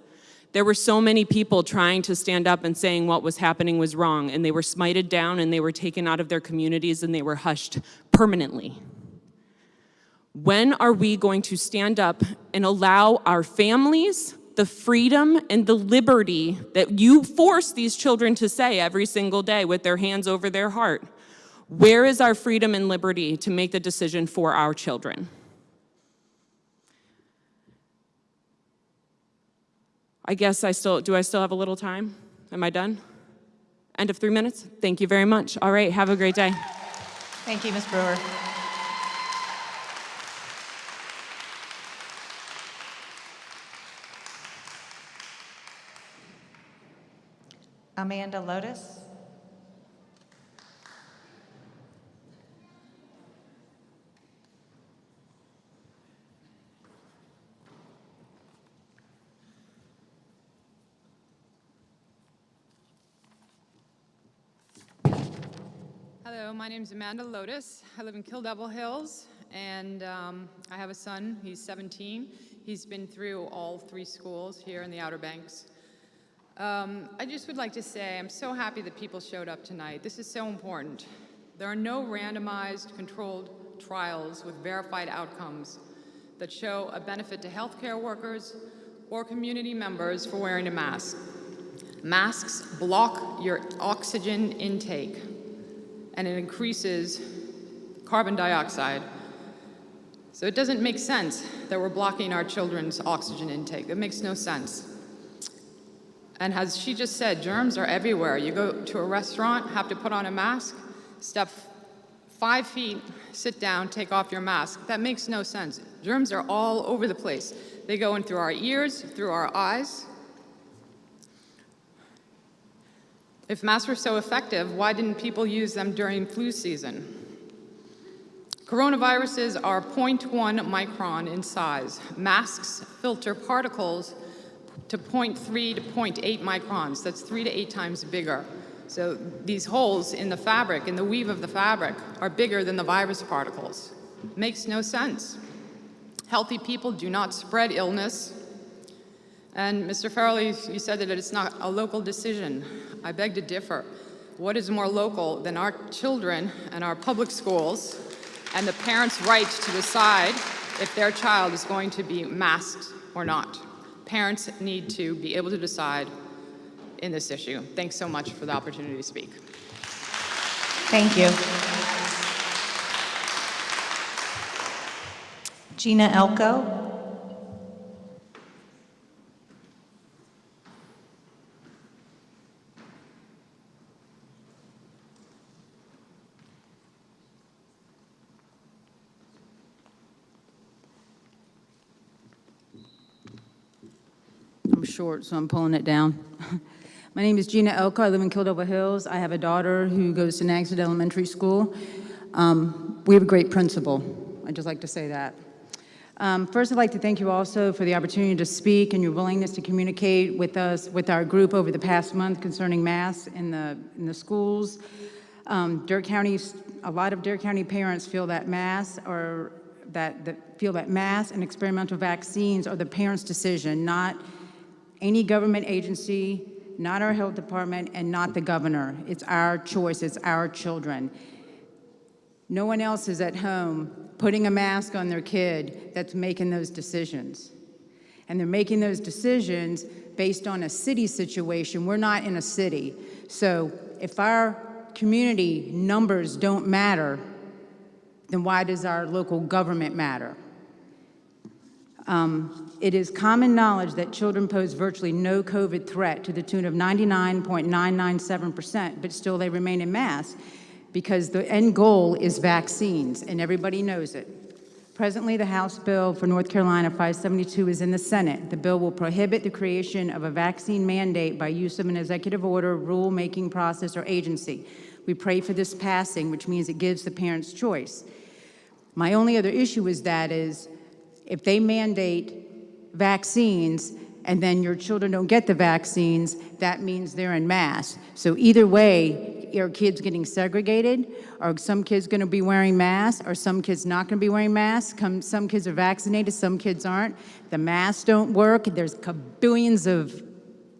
Speaker 16: there were so many people trying to stand up and saying what was happening was wrong, and they were smited down and they were taken out of their communities and they were hushed permanently. When are we going to stand up and allow our families the freedom and the liberty that you force these children to say every single day with their hands over their heart? Where is our freedom and liberty to make the decision for our children? I guess do I still have a little time? Am I done? End of 3 minutes? Thank you very much. All right, have a great day.
Speaker 2: Thank you, Ms. Brewer. Amanda Lotus.
Speaker 17: Hello, my name is Amanda Lotus. I live in Kill Devil Hills, and I have a son. He's 17. He's been through all 3 schools here in the Outer Banks. I just would like to say I'm so happy that people showed up tonight. This is so important. There are no randomized controlled trials with verified outcomes that show a benefit to healthcare workers or community members for wearing a mask. Masks block your oxygen intake, and it increases carbon dioxide. So it doesn't make sense that we're blocking our children's oxygen intake. That makes no sense. And as she just said, germs are everywhere. You go to a restaurant, have to put on a mask, step 5 feet, sit down, take off your mask. That makes no sense. Germs are all over the place. They go in through our ears, through our eyes. If masks were so effective, why didn't people use them during flu season? Coronaviruses are 0.1 micron in size. Masks filter particles to 0.3 to 0.8 microns. That's 3 to 8 times bigger. So these holes in the fabric, in the weave of the fabric, are bigger than the virus particles. Makes no sense. Healthy people do not spread illness. And Mr. Farrelly, you said that it's not a local decision. I beg to differ. What is more local than our children and our public schools and the parents' right to decide if their child is going to be masked or not? Parents need to be able to decide in this issue. Thanks so much for the opportunity to speak.
Speaker 2: Thank you. Gina Elko.
Speaker 18: I'm short, so I'm pulling it down. My name is Gina Elko. I live in Kill Devil Hills. I have a daughter who goes to N.C.G.S Elementary School. We have a great principal. I'd just like to say that. First, I'd like to thank you also for the opportunity to speak and your willingness to communicate with us, with our group over the past month concerning masks in the schools. Dare County, a lot of Dare County parents feel that masks are feel that masks and experimental vaccines are the parents' decision, not any government agency, not our health department, and not the governor. It's our choice, it's our children. No one else is at home putting a mask on their kid that's making those decisions. And they're making those decisions based on a city situation. We're not in a city. So if our community numbers don't matter, then why does our local government matter? It is common knowledge that children pose virtually no COVID threat to the tune of 99.997%, but still they remain in masks because the end goal is vaccines, and everybody knows it. Presently, the House bill for North Carolina 572 is in the Senate. The bill will prohibit the creation of a vaccine mandate by use of an executive order, rule-making process, or agency. We pray for this passing, which means it gives the parents choice. My only other issue is if they mandate vaccines and then your children don't get the vaccines, that means they're en masse. So either way, are kids getting segregated? Are some kids going to be wearing masks? Are some kids not going to be wearing masks? Some kids are vaccinated, some kids aren't. The masks don't work. There's billions of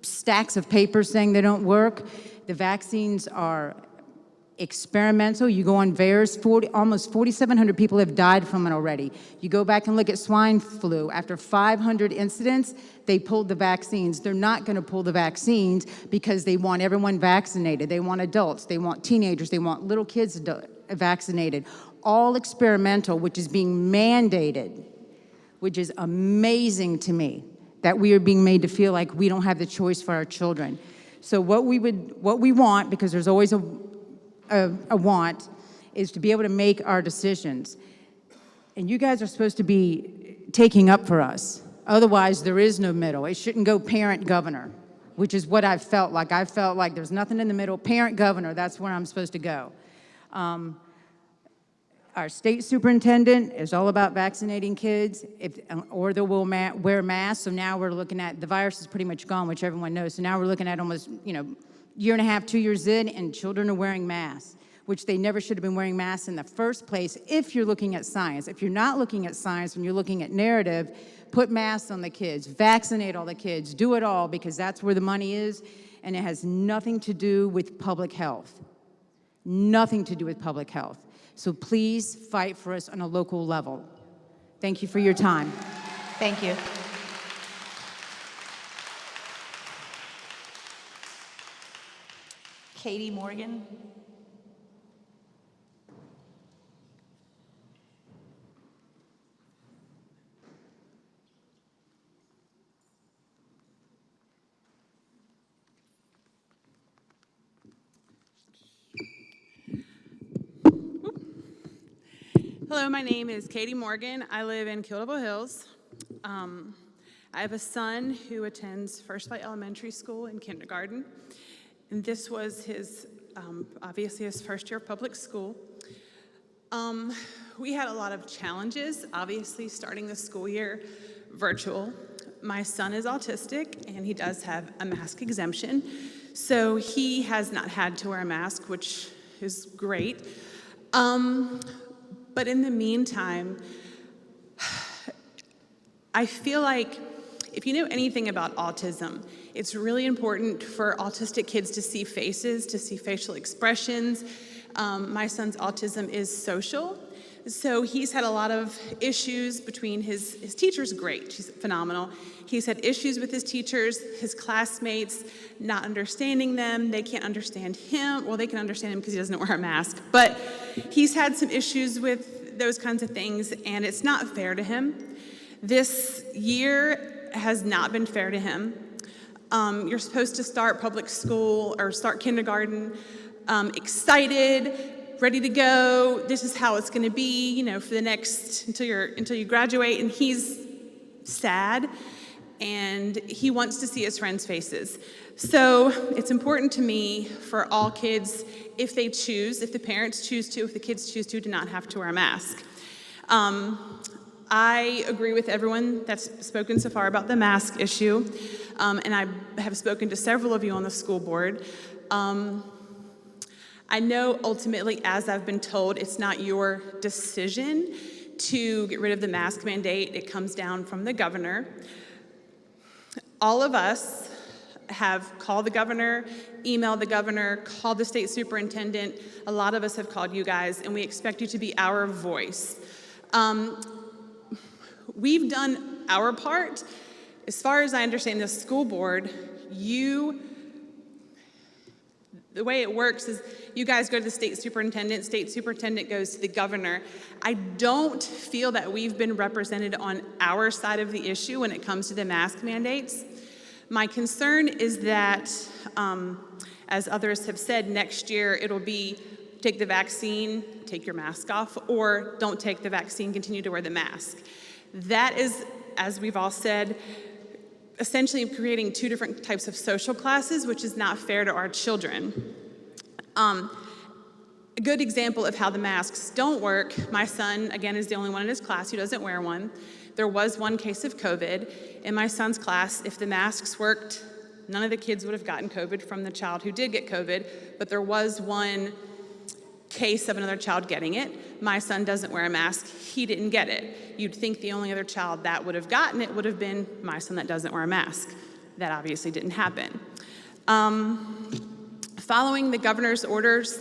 Speaker 18: stacks of papers saying they don't work. The vaccines are experimental. You go on VAERS, almost 4,700 people have died from it already. You go back and look at swine flu. After 500 incidents, they pulled the vaccines. They're not going to pull the vaccines because they want everyone vaccinated. They want adults. They want teenagers. They want little kids vaccinated. All experimental, which is being mandated, which is amazing to me. that we are being made to feel like we don't have the choice for our children. So what we want, because there's always a want, is to be able to make our decisions. And you guys are supposed to be taking up for us. Otherwise, there is no middle. It shouldn't go parent-governor, which is what I've felt like. I felt like there's nothing in the middle. Parent-governor, that's where I'm supposed to go. Our state superintendent is all about vaccinating kids, or they will wear masks. So now we're looking at, the virus is pretty much gone, which everyone knows. So now we're looking at almost, year and a half, 2 years in, and children are wearing masks, which they never should have been wearing masks in the first place if you're looking at science. If you're not looking at science and you're looking at narrative, put masks on the kids, vaccinate all the kids, do it all, because that's where the money is, and it has nothing to do with public health. Nothing to do with public health. So please fight for us on a local level. Thank you for your time.
Speaker 2: Thank you. Katie Morgan.
Speaker 19: Hello, my name is Katie Morgan. I live in Kill Devil Hills. I have a son who attends First Flight Elementary School in kindergarten, and this was his, obviously his first year of public school. We had a lot of challenges, obviously starting the school year virtual. My son is autistic, and he does have a mask exemption, so he has not had to wear a mask, which is great. But in the meantime, I feel like if you know anything about autism, it's really important for autistic kids to see faces, to see facial expressions. My son's autism is social, so he's had a lot of issues between his teacher's great, she's phenomenal. He's had issues with his teachers, his classmates, not understanding them. They can't understand him. Well, they can understand him because he doesn't wear a mask, but he's had some issues with those kinds of things, and it's not fair to him. This year has not been fair to him. You're supposed to start public school or start kindergarten excited, ready to go. This is how it's going to be, for the next until you graduate. And he's sad, and he wants to see his friends' faces. So it's important to me for all kids, if they choose, if the parents choose to, if the kids choose to not have to wear a mask. I agree with everyone that's spoken so far about the mask issue, and I have spoken to several of you on the school board. I know ultimately, as I've been told, it's not your decision to get rid of the mask mandate. It comes down from the governor. All of us have called the governor, emailed the governor, called the state superintendent. A lot of us have called you guys, and we expect you to be our voice. We've done our part. As far as I understand the school board, the way it works is you guys go to the state superintendent goes to the governor. I don't feel that we've been represented on our side of the issue when it comes to the mask mandates. My concern is that, as others have said, next year it'll be take the vaccine, take your mask off, or don't take the vaccine, continue to wear the mask. That is, as we've all said, essentially creating two different types of social classes, which is not fair to our children. A good example of how the masks don't work, my son, again, is the only one in his class who doesn't wear one. There was one case of COVID. In my son's class, if the masks worked, none of the kids would have gotten COVID from the child who did get COVID, but there was one case of another child getting it. My son doesn't wear a mask. He didn't get it. You'd think the only other child that would have gotten it would have been my son that doesn't wear a mask. That obviously didn't happen. Following the governor's orders,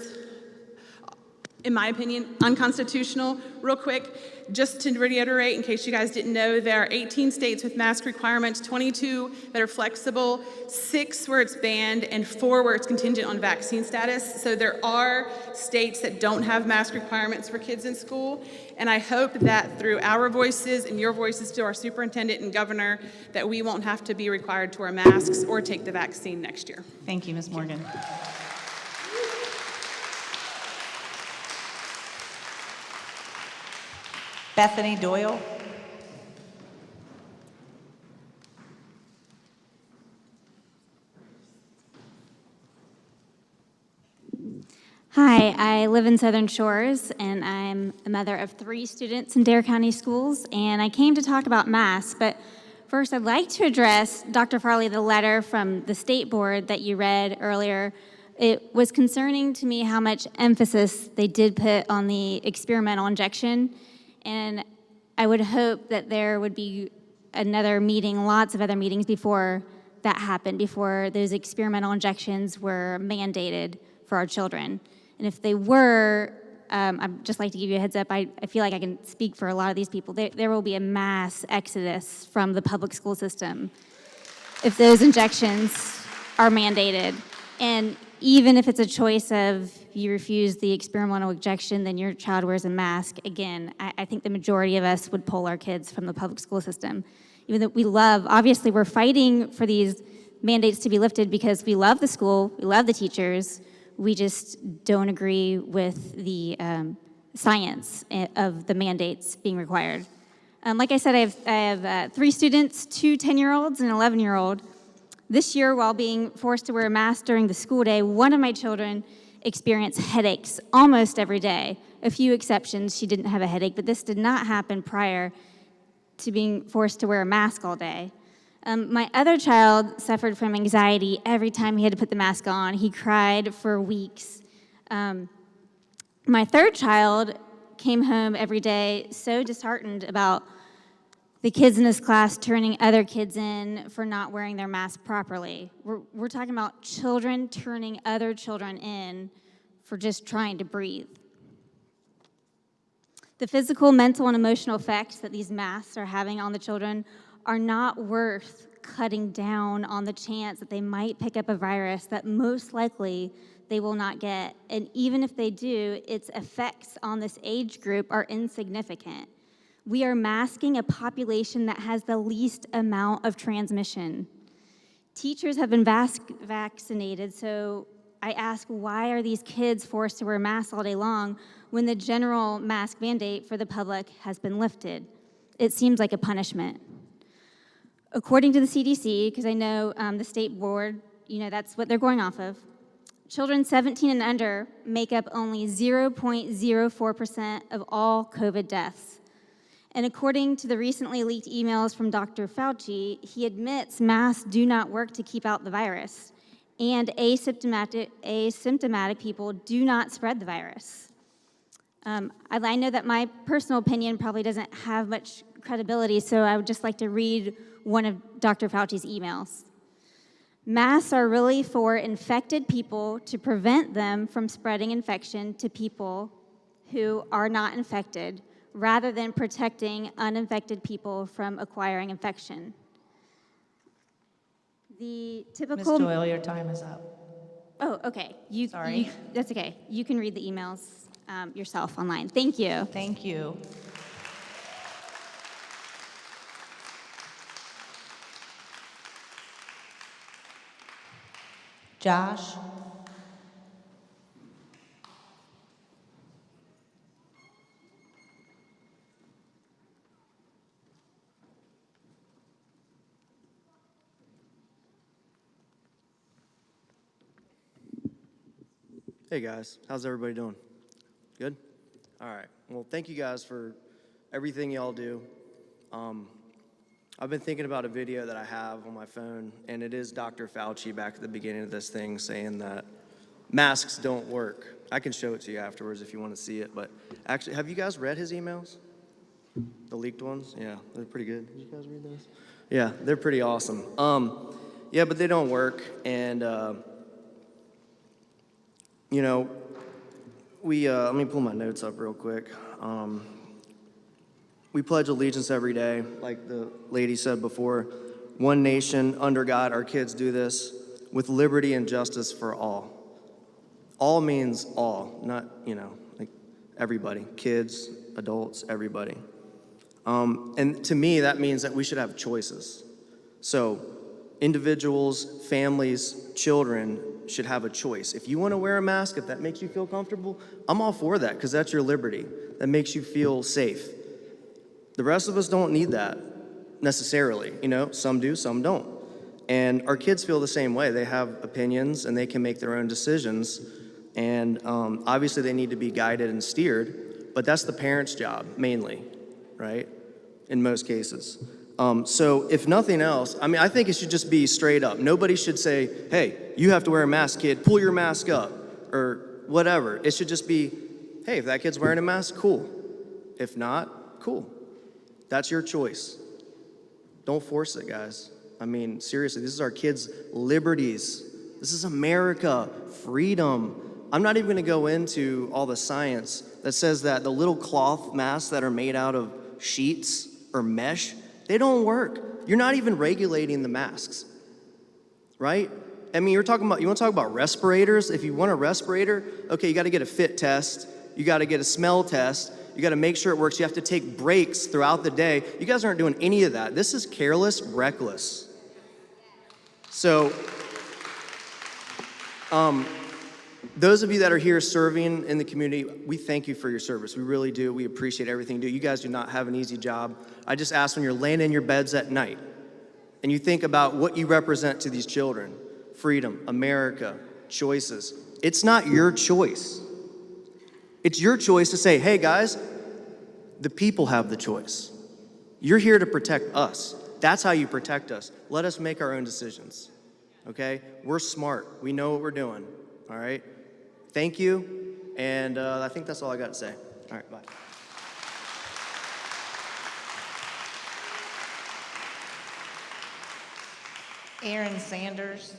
Speaker 19: in my opinion, unconstitutional. Real quick, just to reiterate, in case you guys didn't know, there are 18 states with mask requirements, 22 that are flexible, 6 where it's banned, and 4 where it's contingent on vaccine status. So there are states that don't have mask requirements for kids in school. And I hope that through our voices and your voices to our superintendent and governor, that we won't have to be required to wear masks or take the vaccine next year.
Speaker 2: Thank you, Ms. Morgan. Bethany Doyle.
Speaker 20: Hi, I live in Southern Shores, and I'm a mother of 3 students in Dare County Schools, and I came to talk about masks, but first I'd like to address, Dr. Farley, the letter from the state board that you read earlier. It was concerning to me how much emphasis they did put on the experimental injection, and I would hope that there would be another meeting, lots of other meetings before that happened, before those experimental injections were mandated for our children. And if they were, I'd just like to give you a heads up, I feel like I can speak for a lot of these people. There will be a mass exodus from the public school system if those injections are mandated. And even if it's a choice of you refuse the experimental injection, then your child wears a mask, again, I think the majority of us would pull our kids from the public school system. Even though we love, obviously we're fighting for these mandates to be lifted because we love the school, we love the teachers, we just don't agree with the science of the mandates being required. Like I said, I have 3 students, 2 10-year-olds and an 11-year-old. This year, while being forced to wear a mask during the school day, one of my children experienced headaches almost every day. A few exceptions, she didn't have a headache, but this did not happen prior to being forced to wear a mask all day. My other child suffered from anxiety every time he had to put the mask on. He cried for weeks. My third child came home every day so disheartened about the kids in his class turning other kids in for not wearing their mask properly. We're talking about children turning other children in for just trying to breathe. The physical, mental, and emotional effects that these masks are having on the children are not worth cutting down on the chance that they might pick up a virus that most likely they will not get. And even if they do, its effects on this age group are insignificant. We are masking a population that has the least amount of transmission. Teachers have been vaccinated, so I ask, why are these kids forced to wear masks all day long when the general mask mandate for the public has been lifted? It seems like a punishment. According to the CDC, because I know the state board, that's what they're going off of, children 17 and under make up only 0.04% of all COVID deaths. And according to the recently leaked emails from Dr. Fauci, he admits masks do not work to keep out the virus, and asymptomatic people do not spread the virus. I know that my personal opinion probably doesn't have much credibility, so I would just like to read one of Dr. Fauci's emails. Masks are really for infected people to prevent them from spreading infection to people who are not infected, rather than protecting uninfected people from acquiring infection. The typical—
Speaker 2: Ms. Doyle, your time is up.
Speaker 20: Oh, okay.
Speaker 2: Sorry.
Speaker 20: That's okay. You can read the emails yourself online. Thank you.
Speaker 2: Thank you. Josh?
Speaker 21: Hey guys, how's everybody doing? Good? All right. Well, thank you guys for everything y'all do. I've been thinking about a video that I have on my phone, and it is Dr. Fauci back at the beginning of this thing saying that masks don't work. I can show it to you afterwards if you want to see it, but actually, have you guys read his emails? The leaked ones? Yeah, they're pretty good. Did you guys read those? Yeah, they're pretty awesome. Yeah, but they don't work, and let me pull my notes up real quick. We pledge allegiance every day, like the lady said before. One nation, under God, our kids do this, with liberty and justice for all. All means all, not, like everybody, kids, adults, everybody. And to me, that means that we should have choices. So individuals, families, children should have a choice. If you want to wear a mask, if that makes you feel comfortable, I'm all for that, because that's your liberty. That makes you feel safe. The rest of us don't need that necessarily. Some do, some don't. And our kids feel the same way. They have opinions and they can make their own decisions. And obviously they need to be guided and steered, but that's the parent's job mainly, right? In most cases. So if nothing else, I think it should just be straight up. Nobody should say, hey, you have to wear a mask, kid, pull your mask up, or whatever. It should just be, hey, if that kid's wearing a mask, cool. If not, cool. That's your choice. Don't force it, guys. Seriously, this is our kids' liberties. This is America, freedom. I'm not even gonna go into all the science that says that the little cloth masks that are made out of sheets or mesh, they don't work. You're not even regulating the masks, right? You want to talk about respirators? If you want a respirator, okay, you gotta get a fit test, you gotta get a smell test, you gotta make sure it works, you have to take breaks throughout the day. You guys aren't doing any of that. This is careless, reckless. So, those of you that are here serving in the community, we thank you for your service. We really do. We appreciate everything you do. You guys do not have an easy job. I just ask when you're laying in your beds at night and you think about what you represent to these children, freedom, America, choices. It's not your choice. It's your choice to say, hey guys, the people have the choice. You're here to protect us. That's how you protect us. Let us make our own decisions, okay? We're smart. We know what we're doing, all right? Thank you, and I think that's all I got to say. All right, bye.
Speaker 2: Aaron Saunders.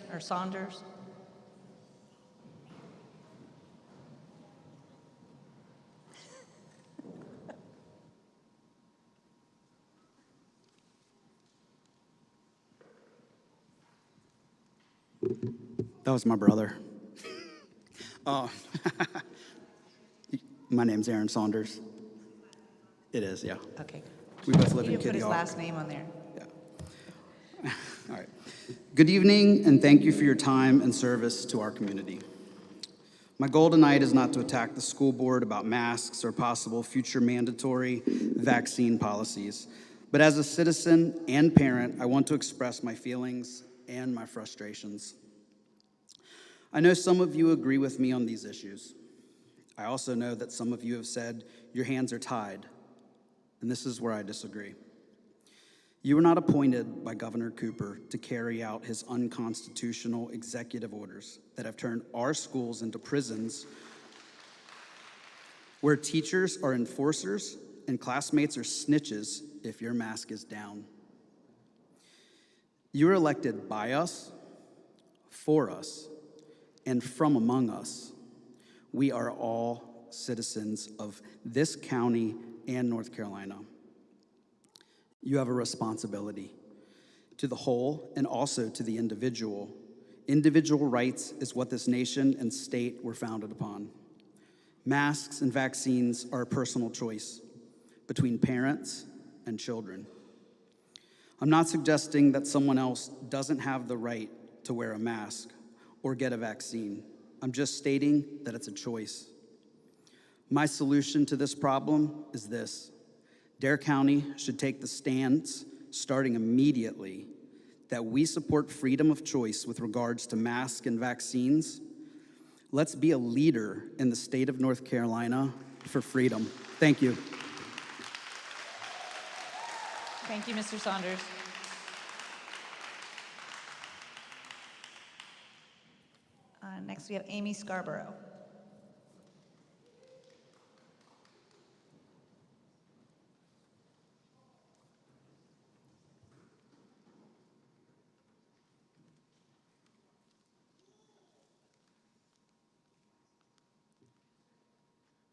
Speaker 3: That was my brother. My name's Aaron Saunders. It is, yeah.
Speaker 2: Okay.
Speaker 3: We both live
Speaker 2: You
Speaker 3: in
Speaker 2: didn't put
Speaker 3: Kitty
Speaker 2: his
Speaker 3: Hawk.
Speaker 2: last name on there.
Speaker 3: All right. Good evening, and thank you for your time and service to our community. My goal tonight is not to attack the school board about masks or possible future mandatory vaccine policies, but as a citizen and parent, I want to express my feelings and my frustrations. I know some of you agree with me on these issues. I also know that some of you have said your hands are tied, and this is where I disagree. You were not appointed by Governor Cooper to carry out his unconstitutional executive orders that have turned our schools into prisons where teachers are enforcers and classmates are snitches if your mask is down. You were elected by us, for us, and from among us. We are all citizens of this county and North Carolina. You have a responsibility to the whole and also to the individual. Individual rights is what this nation and state were founded upon. Masks and vaccines are a personal choice between parents and children. I'm not suggesting that someone else doesn't have the right to wear a mask or get a vaccine. I'm just stating that it's a choice. My solution to this problem is this. Dare County should take the stance, starting immediately, that we support freedom of choice with regards to masks and vaccines. Let's be a leader in the state of North Carolina for freedom. Thank you.
Speaker 2: Thank you, Mr. Saunders. Next, we have Amy Scarborough.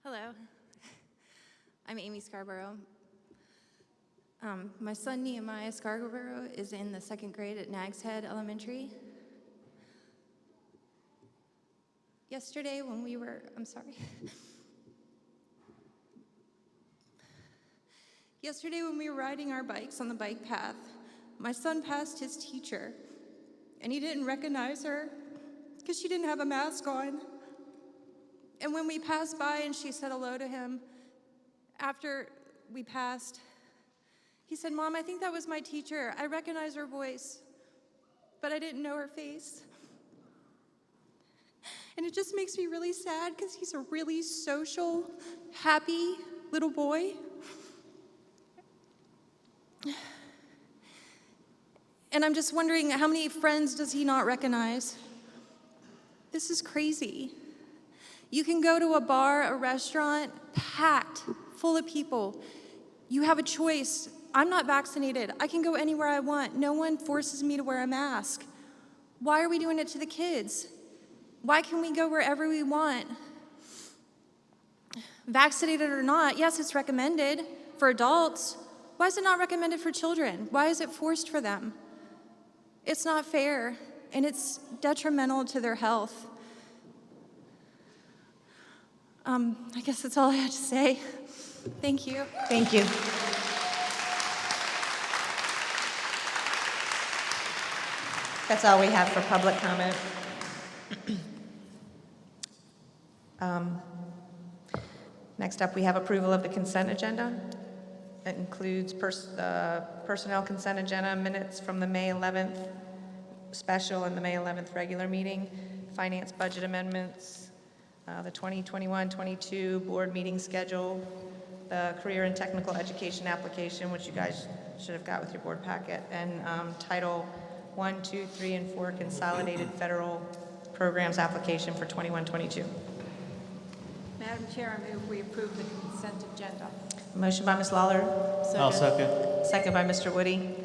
Speaker 5: Hello, I'm Amy Scarborough. My son Nehemiah Scarborough is in the 2nd grade at Nags Head Elementary. Yesterday when we were riding our bikes on the bike path, my son passed his teacher, and he didn't recognize her because she didn't have a mask on. And when we passed by and she said hello to him, after we passed, he said, "Mom, I think that was my teacher. I recognize her voice, but I didn't know her face." And it just makes me really sad because he's a really social, happy little boy. And I'm just wondering, how many friends does he not recognize? This is crazy. You can go to a bar, a restaurant, packed, full of people. You have a choice. I'm not vaccinated. I can go anywhere I want. No one forces me to wear a mask. Why are we doing it to the kids? Why can we go wherever we want? Vaccinated or not, yes, it's recommended for adults. Why is it not recommended for children? Why is it forced for them? It's not fair, and it's detrimental to their health. I guess that's all I had to say. Thank you.
Speaker 9: Thank you. That's all we have for public comment. Next up, we have approval of the consent agenda. That includes personnel consent agenda, minutes from the May 11th special and the May 11th regular meeting, finance budget amendments, the 2021-22 board meeting schedule, the career and technical education application, which you guys should have got with your board packet, and Title 1, 2, 3, and 4 consolidated federal programs application for 21-22.
Speaker 22: Madam Chair, I move we approve the consent agenda.
Speaker 9: Motion by Ms. Lawler.
Speaker 22: I'll second.
Speaker 9: Second by Mr. Woody.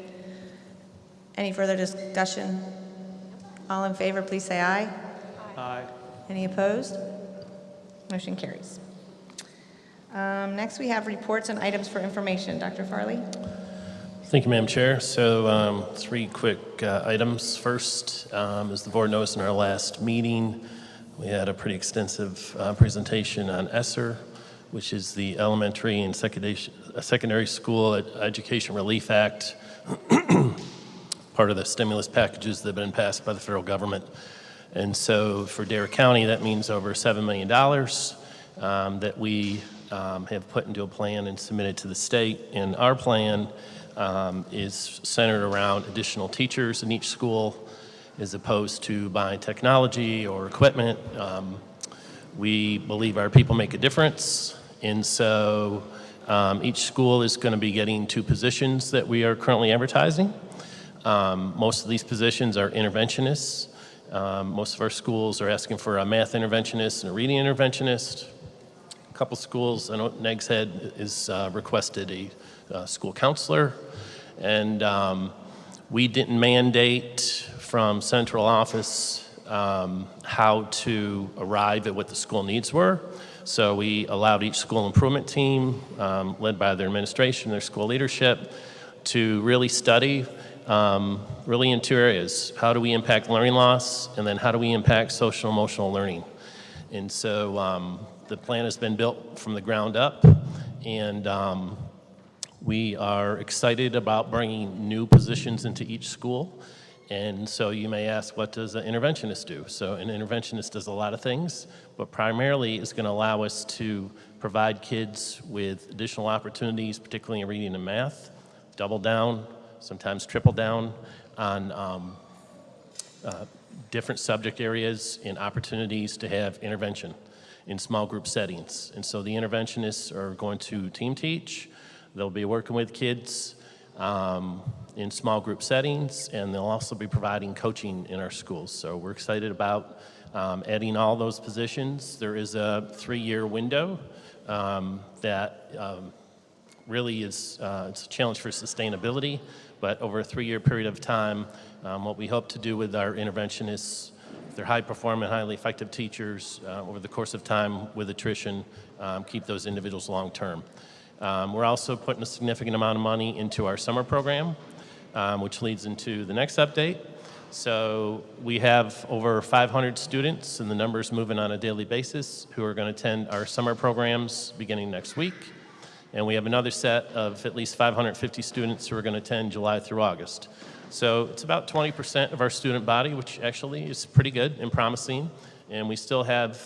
Speaker 9: Any further discussion? All in favor, please say aye.
Speaker 22: Aye.
Speaker 9: Any opposed? Motion carries. Next, we have reports and items for information. Dr. Farley?
Speaker 6: Thank you, Madam Chair. So 3 quick items. First, as the board knows, in our last meeting, we had a pretty extensive presentation on ESSER, which is the Elementary and Secondary School Education Relief Act, part of the stimulus packages that have been passed by the federal government. And so for Dare County, that means over $7 million that we have put into a plan and submitted to the state. And our plan is centered around additional teachers in each school, as opposed to buying technology or equipment. We believe our people make a difference, and so each school is going to be getting 2 positions that we are currently advertising. Most of these positions are interventionists. Most of our schools are asking for a math interventionist and a reading interventionist. A couple schools, I know Nags Head is requested a school counselor, and we didn't mandate from central office how to arrive at what the school needs were. So we allowed each school improvement team, led by their administration, their school leadership, to really study really in 2 areas. How do we impact learning loss, and then how do we impact social emotional learning? And so the plan has been built from the ground up, and we are excited about bringing new positions into each school. And so you may ask, what does an interventionist do? So an interventionist does a lot of things, but primarily is going to allow us to provide kids with additional opportunities, particularly in reading and math, double down, sometimes triple down on different subject areas and opportunities to have intervention in small group settings. And so the interventionists are going to team teach. They'll be working with kids in small group settings, and they'll also be providing coaching in our schools. So we're excited about adding all those positions. There is a 3-year window that really is it's a challenge for sustainability, but over a 3-year period of time, what we hope to do with our interventionists they're high-performing, highly effective teachers over the course of time with attrition, keep those individuals long-term. We're also putting a significant amount of money into our summer program, which leads into the next update. So we have over 500 students, and the number's moving on a daily basis, who are going to attend our summer programs beginning next week. And we have another set of at least 550 students who are going to attend July through August. So it's about 20% of our student body, which actually is pretty good and promising. And we still have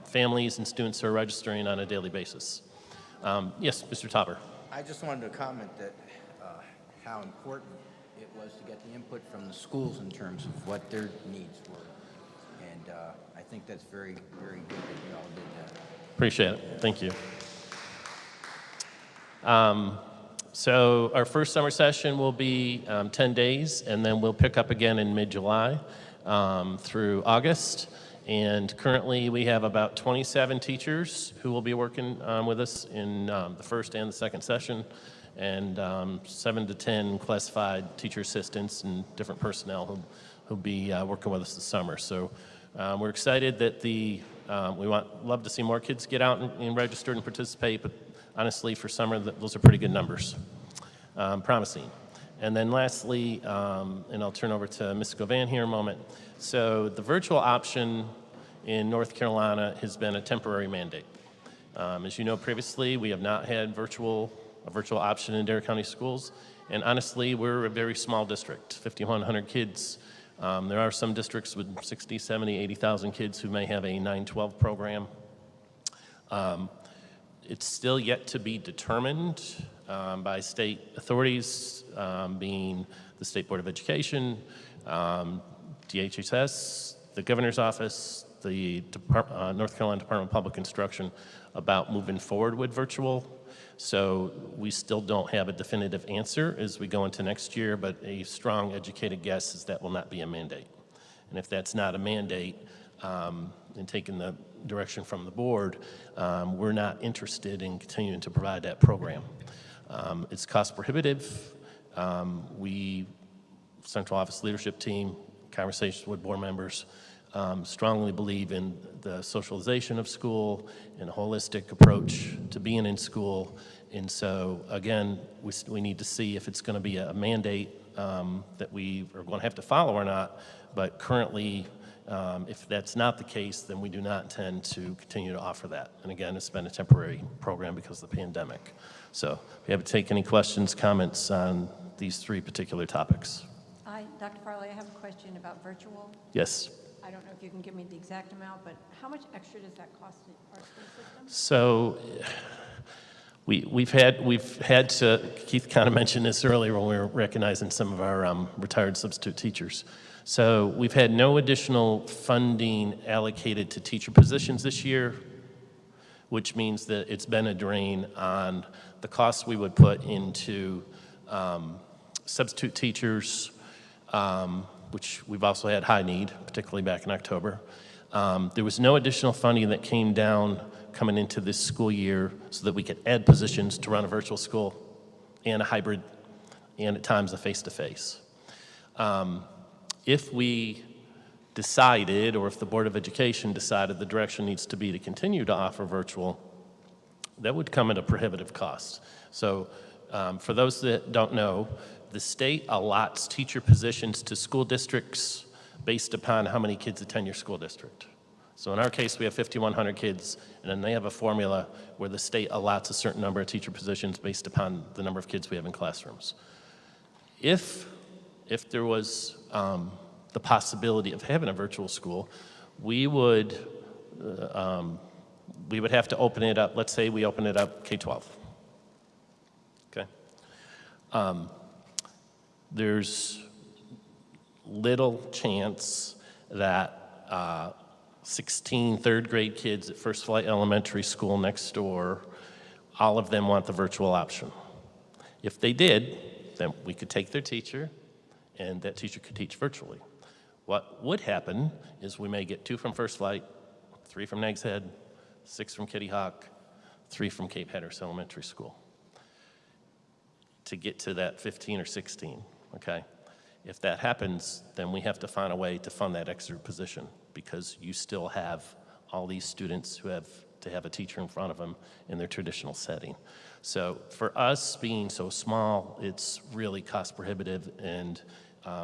Speaker 6: families and students who are registering on a daily basis. Yes, Mr. Topper.
Speaker 1: I just wanted to comment that how important it was to get the input from the schools in terms of what their needs were. And I think that's very, very good that you all did that.
Speaker 6: Appreciate it. Thank you. So our first summer session will be 10 days, and then we'll pick up again in mid-July through August. And currently we have about 27 teachers who will be working with us in the first and the second session, and 7 to 10 classified teacher assistants and different personnel who'll be working with us this summer. So we're excited that love to see more kids get out and register and participate, but honestly, for summer, those are pretty good numbers, promising. And then lastly, and I'll turn over to Ms. Govan here in a moment. So the virtual option in North Carolina has been a temporary mandate. As you know, previously, we have not had a virtual option in Dare County schools. And honestly, we're a very small district, 5,100 kids. There are some districts with 60, 70, 80,000 kids who may have a 9-12 program. It's still yet to be determined by state authorities, being the State Board of Education, DHS, the Governor's Office, the North Carolina Department of Public Instruction, about moving forward with virtual. So we still don't have a definitive answer as we go into next year, but a strong, educated guess is that will not be a mandate. And if that's not a mandate, and taking the direction from the board, we're not interested in continuing to provide that program. It's cost prohibitive. We, central office leadership team, conversations with board members, strongly believe in the socialization of school and a holistic approach to being in school. And so, again, we need to see if it's going to be a mandate that we are going to have to follow or not. But currently, if that's not the case, then we do not intend to continue to offer that. And again, it's been a temporary program because of the pandemic. So if you have to take any questions, comments on these three particular topics.
Speaker 22: Dr. Farley, I have a question about virtual.
Speaker 6: Yes.
Speaker 22: I don't know if you can give me the exact amount, but how much extra does that cost our school system?
Speaker 6: So we've had to, Keith kind of mentioned this earlier when we were recognizing some of our retired substitute teachers. So we've had no additional funding allocated to teacher positions this year, which means that it's been a drain on the costs we would put into substitute teachers, which we've also had high need, particularly back in October. There was no additional funding that came down coming into this school year so that we could add positions to run a virtual school and a hybrid and at times a face-to-face. If we decided, or if the Board of Education decided the direction needs to be to continue to offer virtual, that would come at a prohibitive cost. So for those that don't know, the state allots teacher positions to school districts based upon how many kids attend your school district. So in our case, we have 5,100 kids, and then they have a formula where the state allots a certain number of teacher positions based upon the number of kids we have in classrooms. If there was the possibility of having a virtual school, we would have to open it up. Let's say we open it up K-12. Okay. There's little chance that 16 third grade kids at First Flight Elementary School next door, all of them want the virtual option. If they did, then we could take their teacher and that teacher could teach virtually. What would happen is we may get 2 from First Flight, 3 from Nags Head, 6 from Kitty Hawk, 3 from Cape Hatteras Elementary School to get to that 15 or 16, okay? If that happens, then we have to find a way to fund that extra position, because you still have all these students who have to have a teacher in front of them in their traditional setting. So for us being so small, it's really cost prohibitive, and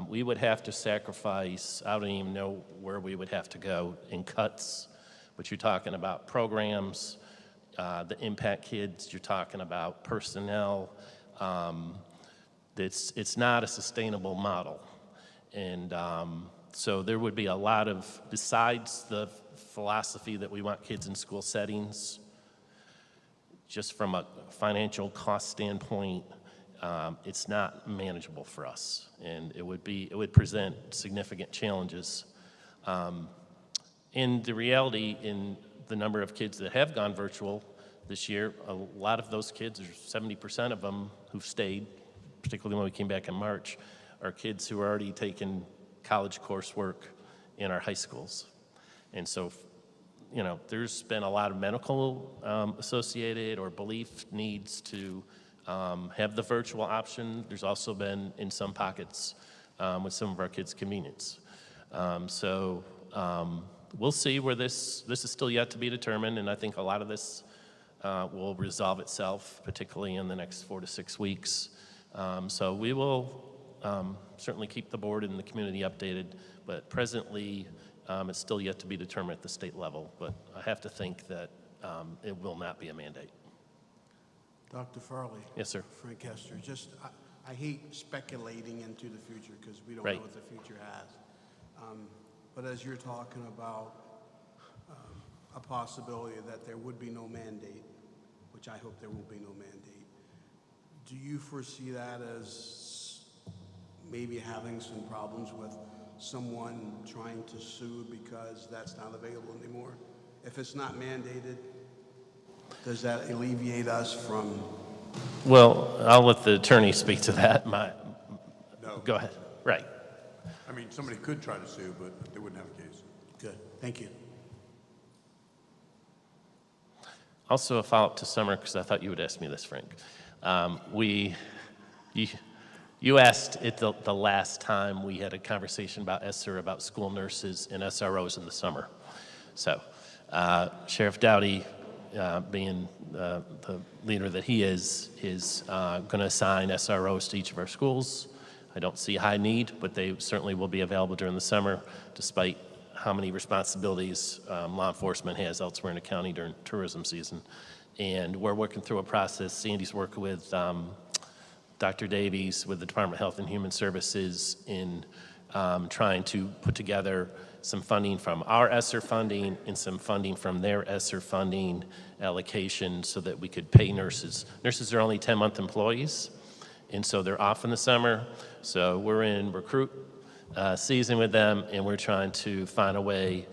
Speaker 6: we would have to sacrifice, I don't even know where we would have to go in cuts, but you're talking about programs, the impact kids, you're talking about personnel. It's not a sustainable model. And so there would be a lot of, besides the philosophy that we want kids in school settings, just from a financial cost standpoint, it's not manageable for us. And it would present significant challenges. In the reality, in the number of kids that have gone virtual this year, a lot of those kids, or 70% of them who've stayed, particularly when we came back in March, are kids who are already taking college coursework in our high schools. And so, you know, there's been a lot of medical associated or belief needs to have the virtual option. There's also been, in some pockets, with some of our kids' convenience. We'll see where this is still yet to be determined, and I think a lot of this will resolve itself, particularly in the next 4 to 6 weeks. So we will certainly keep the board and the community updated, but presently it's still yet to be determined at the state level. But I have to think that it will not be a mandate.
Speaker 4: Dr. Farley.
Speaker 6: Yes, sir.
Speaker 4: Frank Hester. Just, I hate speculating into the future because we don't
Speaker 6: Right.
Speaker 4: know what the future has. But as you're talking about a possibility that there would be no mandate, which I hope there will be no mandate, do you foresee that as maybe having some problems with someone trying to sue because that's not available anymore? If it's not mandated, does that alleviate us from?
Speaker 6: Well, I'll let the attorney speak to that.
Speaker 4: No.
Speaker 6: Go ahead. Right.
Speaker 4: I mean, somebody could try to sue, but they wouldn't have a case. Good. Thank you.
Speaker 6: Also, a follow-up to Summer, because I thought you would ask me this, Frank. You asked it the last time we had a conversation about ESSER, about school nurses and SROs in the summer. So, Sheriff Dowdy, being the leader that he is going to assign SROs to each of our schools. I don't see high need, but they certainly will be available during the summer, despite how many responsibilities law enforcement has elsewhere in the county during tourism season. And we're working through a process. Sandy's working with Dr. Davies with the Department of Health and Human Services in trying to put together some funding from our ESSER funding and some funding from their ESSER funding allocation so that we could pay nurses. Nurses are only 10-month employees, and so they're off in the summer. So we're in recruit season with them, and we're trying to find a way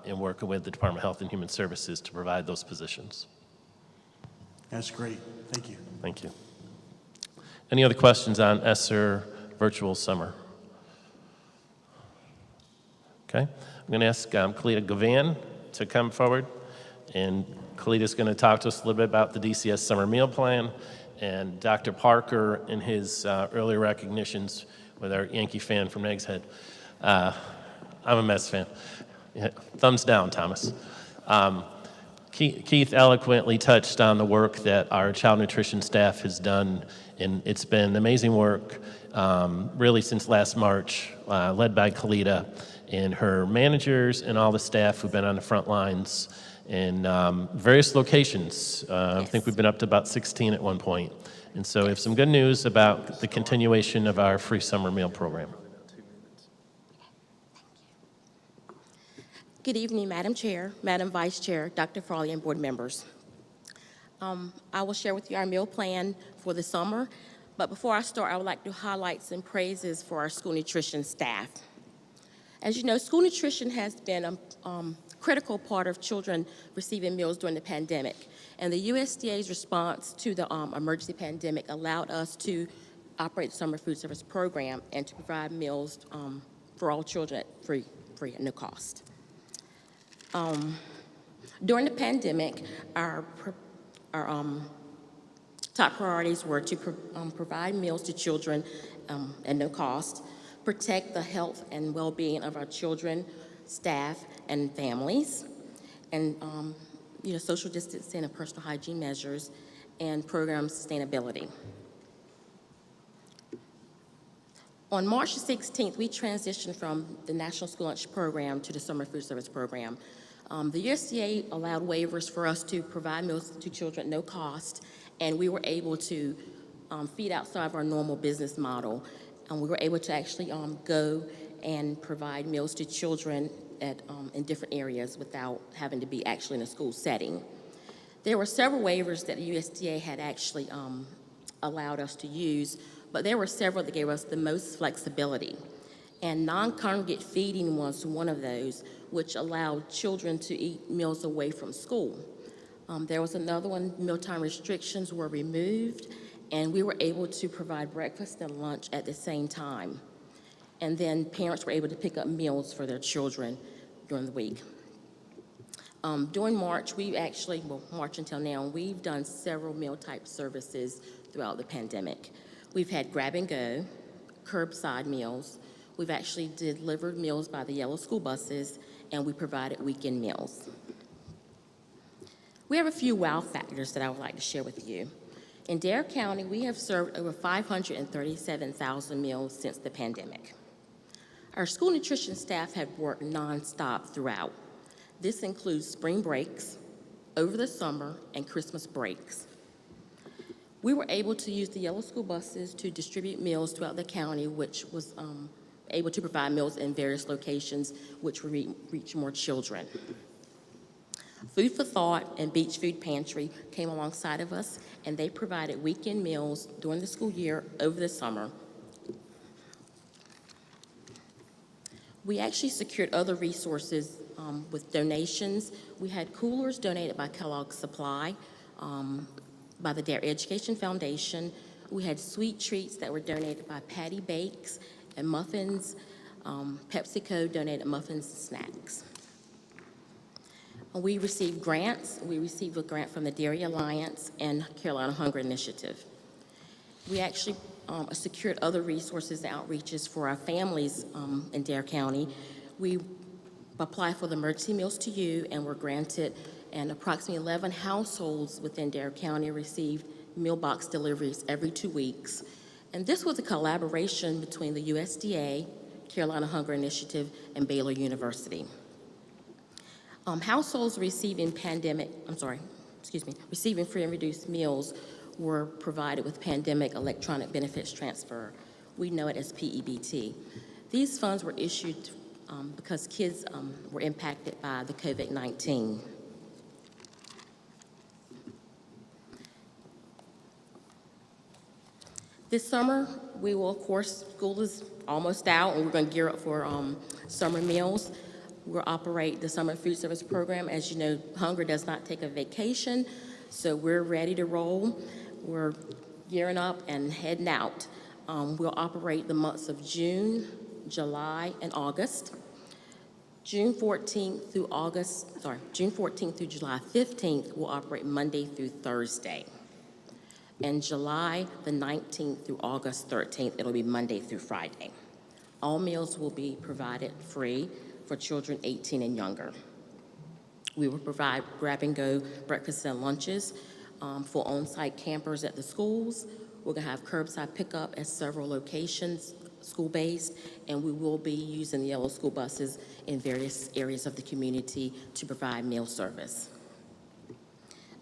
Speaker 6: in working with the Department of Health and Human Services to provide those positions.
Speaker 4: That's great. Thank you.
Speaker 6: Thank you. Any other questions on ESSER virtual summer? Okay. I'm going to ask Kalita Gavan to come forward, and Kalita's going to talk to us a little bit about the DCS summer meal plan, and Dr. Parker in his earlier recognitions with our Yankee fan from Nags Head. I'm a Mets fan. Yeah, thumbs down, Thomas. Keith eloquently touched on the work that our child nutrition staff has done, and it's been amazing work really since last March, led by Kalita and her managers and all the staff who've been on the front lines in various locations. I think we've been up to about 16 at one point. And so we have some good news about the continuation of our free summer meal program.
Speaker 7: Good evening, Madam Chair, Madam Vice Chair, Dr. Farley, and board members. I will share with you our meal plan for the summer, but before I start, I would like to highlight some praises for our school nutrition staff. As you know, school nutrition has been a critical part of children receiving meals during the pandemic, and the USDA's response to the emergency pandemic allowed us to operate the summer food service program and to provide meals for all children at free at no cost. During the pandemic, our top priorities were to provide meals to children at no cost, protect the health and well-being of our children, staff, and families, and social distancing and personal hygiene measures, and program sustainability. On March 16th, we transitioned from the National School Lunch Program to the Summer Food Service Program. The USDA allowed waivers for us to provide meals to children at no cost, and we were able to feed outside of our normal business model. And we were able to actually go and provide meals to children in different areas without having to be actually in a school setting. There were several waivers that the USDA had actually allowed us to use, but there were several that gave us the most flexibility. And non-congregate feeding was one of those, which allowed children to eat meals away from school. There was another one, mealtime restrictions were removed, and we were able to provide breakfast and lunch at the same time. And then parents were able to pick up meals for their children during the week. During March, March until now, we've done several meal-type services throughout the pandemic. We've had grab and go, curbside meals. We've actually delivered meals by the yellow school buses, and we provided weekend meals. We have a few wow factors that I would like to share with you. In Dare County, we have served over 537,000 meals since the pandemic. Our school nutrition staff have worked nonstop throughout. This includes spring breaks, over the summer, and Christmas breaks. We were able to use the yellow school buses to distribute meals throughout the county, which was able to provide meals in various locations, which will reach more children. Food for Thought and Beach Food Pantry came alongside of us, and they provided weekend meals during the school year over the summer. We actually secured other resources with donations. We had coolers donated by Kellogg Supply, by the Dare Education Foundation. We had sweet treats that were donated by Patty Bakes and muffins. PepsiCo donated muffins and snacks. We received grants. We received a grant from the Dairy Alliance and Carolina Hunger Initiative. We actually secured other resources and outreaches for our families in Dare County. We applied for the Emergency Meals to You and were granted, and approximately 11 households within Dare County received meal box deliveries every 2 weeks. And this was a collaboration between the USDA, Carolina Hunger Initiative, and Baylor University. Households receiving receiving free and reduced meals were provided with pandemic electronic benefits transfer. We know it as PEBT. These funds were issued because kids were impacted by the COVID-19. This summer, we will, of course, school is almost out, and we're going to gear up for summer meals. We'll operate the Summer Food Service Program. As you know, hunger does not take a vacation, so we're ready to roll. We're gearing up and heading out. We'll operate the months of June, July, and August. June 14th through July 15th, we'll operate Monday through Thursday. And July the 19th through August 13th, it'll be Monday through Friday. All meals will be provided free for children 18 and younger. We will provide grab-and-go breakfasts and lunches for on-site campers at the schools. We're gonna have curbside pickup at several locations, school-based, and we will be using the yellow school buses in various areas of the community to provide meal service.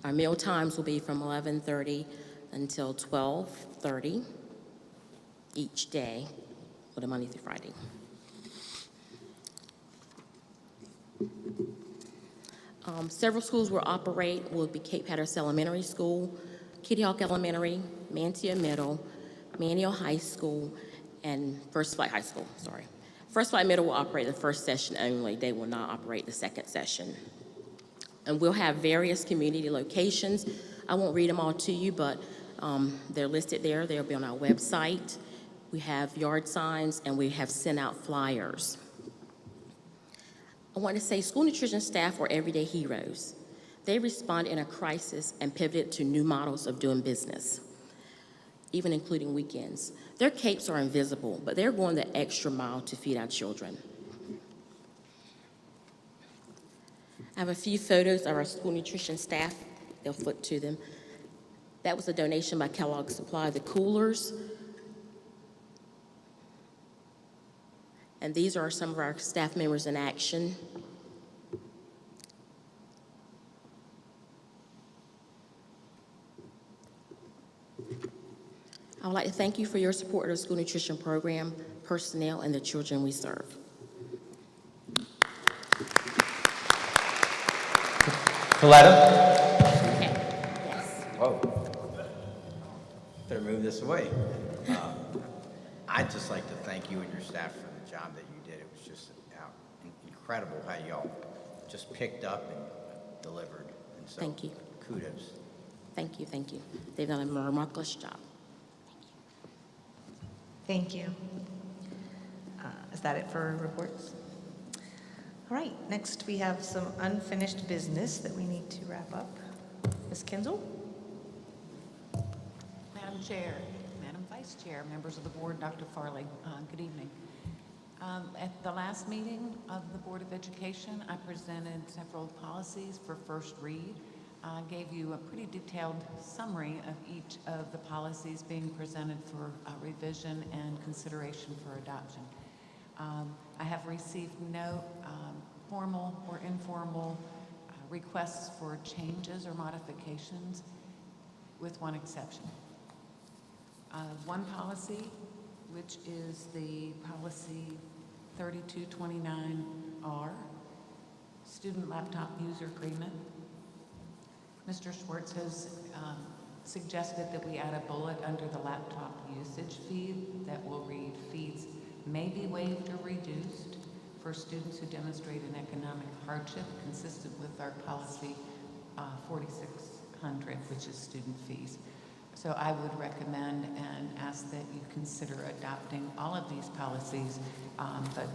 Speaker 7: Our meal times will be from 11:30 until 12:30 each day, for the Monday through Friday. Several schools will operate will be Cape Hatteras Elementary School, Kitty Hawk Elementary, Mantia Middle, Manual High School, and First Flight High School, sorry. First Flight Middle will operate the first session only. They will not operate the second session. And we'll have various community locations. I won't read them all to you, but they're listed there. They'll be on our website. We have yard signs, and we have sent out flyers. I want to say school nutrition staff are everyday heroes. They respond in a crisis and pivoted to new models of doing business. even including weekends. Their capes are invisible, but they're going the extra mile to feed our children. I have a few photos of our school nutrition staff. They'll flip to them. That was a donation by Kellogg Supply, the coolers. And these are some of our staff members in action. I would like to thank you for your support of the school nutrition program, personnel, and the children we serve.
Speaker 1: Coletta?
Speaker 7: Okay. Yes.
Speaker 1: Whoa. Better move this away. I'd just like to thank you and your staff for the job that you did. It was just incredible how y'all just picked up and delivered. And so,
Speaker 7: Thank you.
Speaker 1: Kudos.
Speaker 7: Thank you, thank you. They've done a remarkable job.
Speaker 2: Thank you. Is that it for reports? All right, next we have some unfinished business that we need to wrap up. Ms. Kinzel?
Speaker 22: Madam Chair, Madam Vice Chair, members of the board, Dr. Farley, good evening. At the last meeting of the Board of Education, I presented several policies for first read. I gave you a pretty detailed summary of each of the policies being presented for revision and consideration for adoption. I have received no formal or informal requests for changes or modifications, with one exception. One policy, which is the policy 3229R, student laptop user agreement. Mr. Schwartz has suggested that we add a bullet under the laptop usage fee that will read, fees may be waived or reduced for students who demonstrate an economic hardship consistent with our policy 4600, which is student fees. So I would recommend and ask that you consider adopting all of these policies, but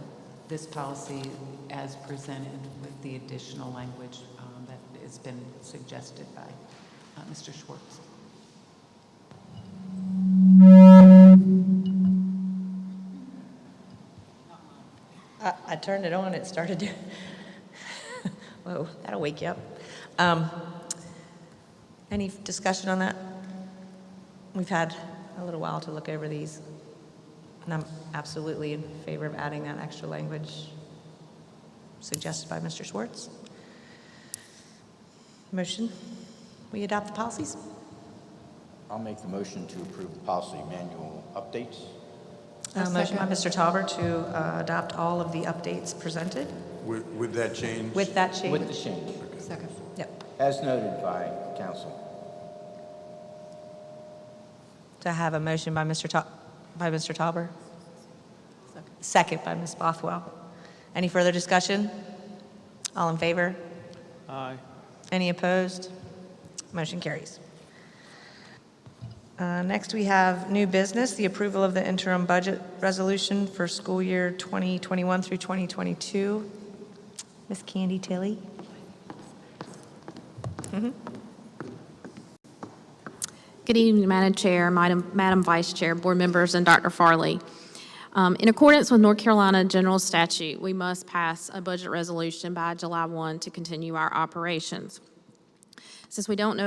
Speaker 22: this policy as presented with the additional language that has been suggested by Mr. Schwartz. I turned it on, it started to, whoa, that'll wake you up. Any discussion on that? We've had a little while to look over these, and I'm absolutely in favor of adding that extra language suggested by Mr. Schwartz. Motion, we adopt the policies?
Speaker 1: I'll make the motion to approve the policy manual updates.
Speaker 2: Motion by Mr. Tauber to adopt all of the updates presented.
Speaker 4: With that change?
Speaker 2: With that change?
Speaker 1: With the change.
Speaker 2: Second. Yep.
Speaker 1: As noted by council.
Speaker 2: To have a motion by Mr. Tauber? Second by Ms. Bothwell. Any further discussion? All in favor?
Speaker 8: Aye.
Speaker 2: Any opposed? Motion carries. Next, we have new business, the approval of the interim budget resolution for school year 2021 through 2022. Ms. Candy Tilley.
Speaker 14: Good evening, Madam Chair, Madam Vice Chair, board members, and Dr. Farley. In accordance with North Carolina General Statute, we must pass a budget resolution by July 1 to continue our operations. Since we don't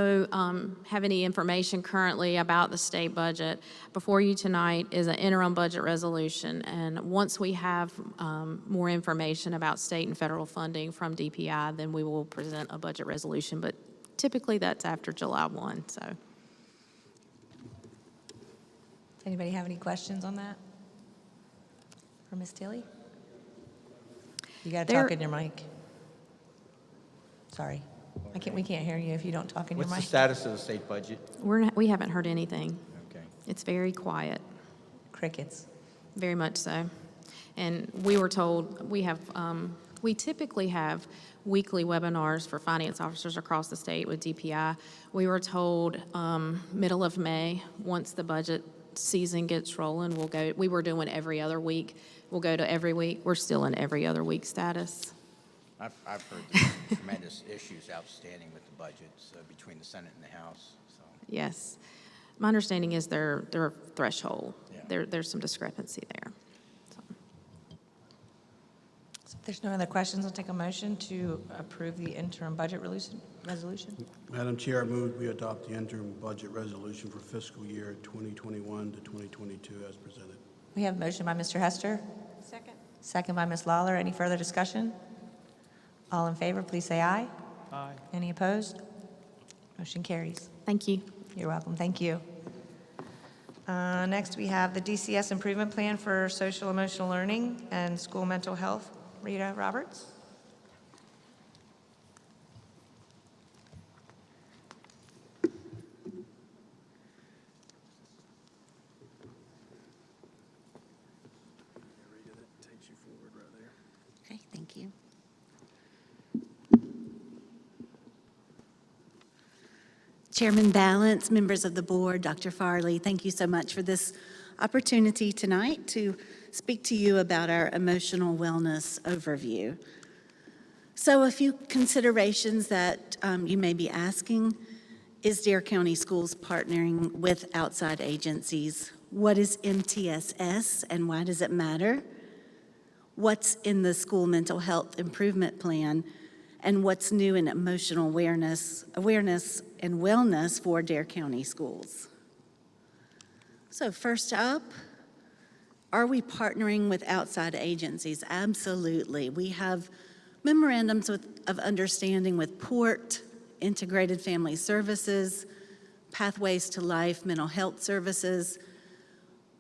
Speaker 14: have any information currently about the state budget, before you tonight is an interim budget resolution. And once we have more information about state and federal funding from DPI, then we will present a budget resolution. But typically that's after July 1, so.
Speaker 2: Anybody have any questions on that? For Ms. Tilley? You got to talk in your mic. Sorry. We can't hear you if you don't talk in your mic.
Speaker 1: What's the status of the state budget?
Speaker 14: We haven't heard anything.
Speaker 1: Okay.
Speaker 14: It's very quiet.
Speaker 2: Crickets.
Speaker 14: Very much so. And we were told we typically have weekly webinars for finance officers across the state with DPI. We were told middle of May, once the budget season gets rolling, we'll go. We were doing every other week. We'll go to every week. We're still in every other week status.
Speaker 1: I've heard there's tremendous issues outstanding with the budgets between the Senate and the House. So.
Speaker 14: Yes.
Speaker 10: My understanding is they're a threshold. There's some discrepancy there.
Speaker 2: So if there's no other questions, I'll take a motion to approve the interim budget resolution.
Speaker 4: Madam Chair, I move we adopt the interim budget resolution for fiscal year 2021 to 2022 as presented.
Speaker 2: We have a motion by Mr. Hester.
Speaker 5: Second.
Speaker 2: Second by Ms. Lawler. Any further discussion? All in favor, please say aye.
Speaker 8: Aye.
Speaker 2: Any opposed? Motion carries.
Speaker 10: Thank you.
Speaker 2: You're welcome. Thank you. Next, we have the DCS Improvement Plan for Social Emotional Learning and School Mental Health. Rita Roberts.
Speaker 21: Takes you forward right there.
Speaker 11: Okay, thank you. Chairman Balance, members of the board, Dr. Farley, thank you so much for this opportunity tonight to speak to you about our emotional wellness overview. So a few considerations that you may be asking. Is Dare County Schools partnering with outside agencies? What is MTSS and why does it matter? What's in the school mental health improvement plan? And what's new in emotional awareness and wellness for Dare County Schools? So first up, are we partnering with outside agencies? Absolutely. We have memorandums of understanding with PORT, Integrated Family Services, Pathways to Life Mental Health Services.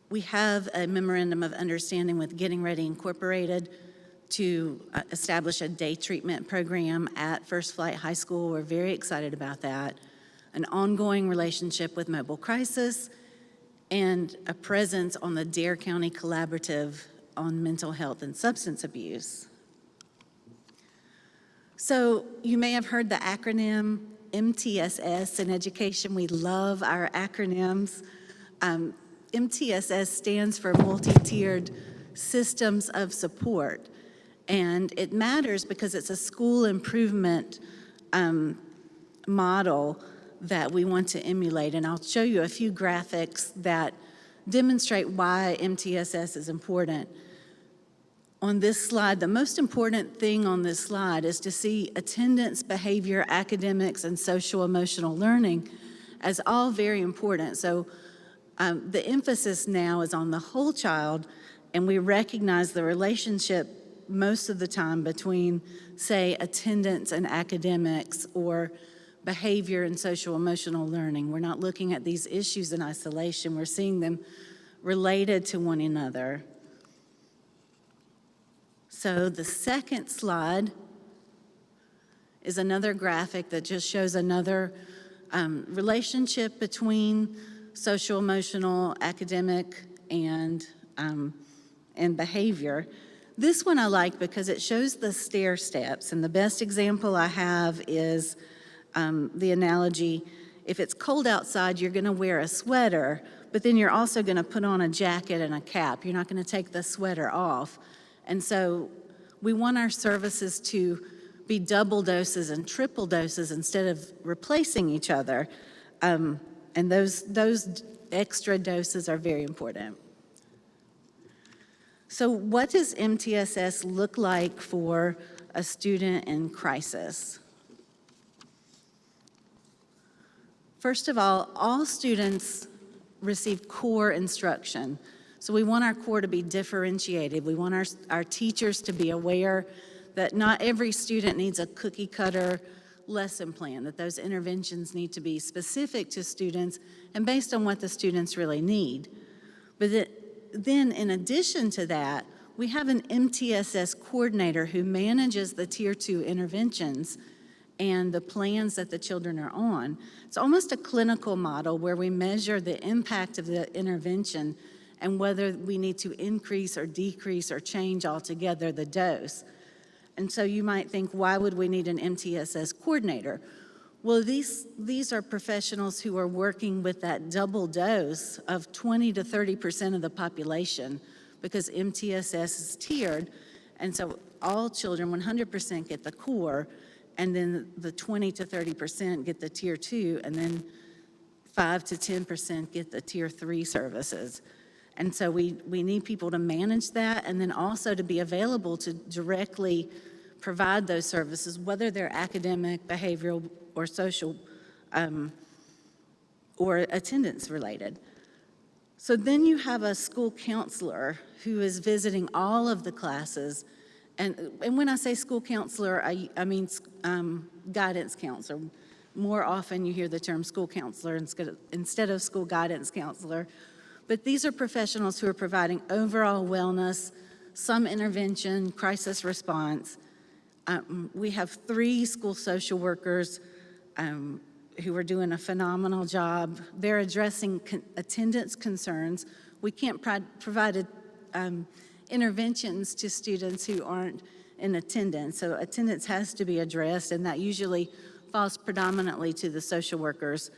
Speaker 11: We have a memorandum of understanding with Getting Ready Incorporated to establish a day treatment program at First Flight High School. We're very excited about that. An ongoing relationship with Mobile Crisis, and a presence on the Dare County Collaborative on Mental Health and Substance Abuse. So you may have heard the acronym MTSS. In education, we love our acronyms. MTSS stands for Multi-Tiered Systems of Support. And it matters because it's a school improvement model that we want to emulate. And I'll show you a few graphics that demonstrate why MTSS is important. On this slide, the most important thing on this slide is to see attendance, behavior, academics, and social emotional learning as all very important. So the emphasis now is on the whole child, and we recognize the relationship most of the time between, say, attendance and academics or behavior and social emotional learning. We're not looking at these issues in isolation. We're seeing them related to one another. So the second slide is another graphic that just shows another relationship between social emotional, academic, and behavior. This one I like because it shows the stair steps, and the best example I have is the analogy, if it's cold outside, you're gonna wear a sweater, but then you're also gonna put on a jacket and a cap. You're not gonna take the sweater off. And so we want our services to be double doses and triple doses instead of replacing each other. And those extra doses are very important. So what does MTSS look like for a student in crisis? First of all students receive core instruction. So we want our core to be differentiated. We want our teachers to be aware that not every student needs a cookie cutter lesson plan, that those interventions need to be specific to students and based on what the students really need. But then in addition to that, we have an MTSS coordinator who manages the Tier 2 interventions and the plans that the children are on. It's almost a clinical model where we measure the impact of the intervention and whether we need to increase or decrease or change altogether the dose. And so you might think, why would we need an MTSS coordinator? Well, these are professionals who are working with that double dose of 20 to 30% of the population because MTSS is tiered. And so all children, 100% get the core, and then the 20 to 30% get the Tier 2, and then 5 to 10% get the Tier 3 services. And so we need people to manage that and then also to be available to directly provide those services, whether they're academic, behavioral, or social, or attendance related. So then you have a school counselor who is visiting all of the classes. And when I say school counselor, I mean guidance counselor. More often you hear the term school counselor instead of school guidance counselor. But these are professionals who are providing overall wellness, some intervention, crisis response. We have 3 school social workers who are doing a phenomenal job. They're addressing attendance concerns. We can't provide interventions to students who aren't in attendance, so attendance has to be addressed, and that usually falls predominantly to the social workers.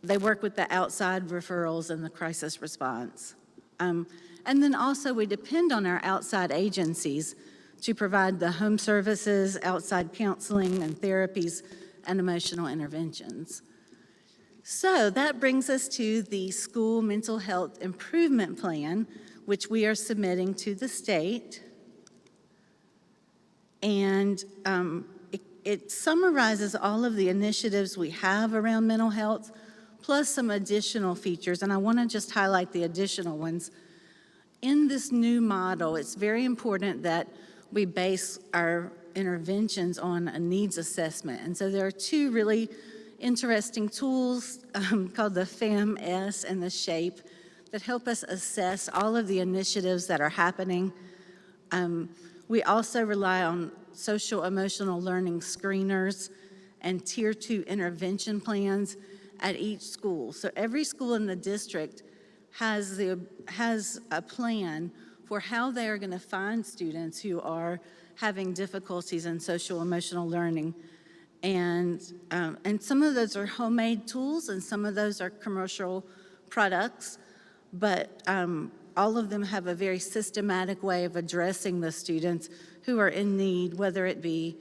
Speaker 11: They work with the outside referrals and the crisis response. And then also we depend on our outside agencies to provide the home services, outside counseling and therapies, and emotional interventions. So that brings us to the school mental health improvement plan, which we are submitting to the state. And it summarizes all of the initiatives we have around mental health, plus some additional features, and I want to just highlight the additional ones. In this new model, it's very important that we base our interventions on a needs assessment. And so there are 2 really interesting tools called the FAMS and the SHAPE that help us assess all of the initiatives that are happening. We also rely on social emotional learning screeners and Tier 2 intervention plans at each school. So every school in the district has a plan for how they are going to find students who are having difficulties in social emotional learning. And some of those are homemade tools and some of those are commercial products, but all of them have a very systematic way of addressing the students who are in need, whether it be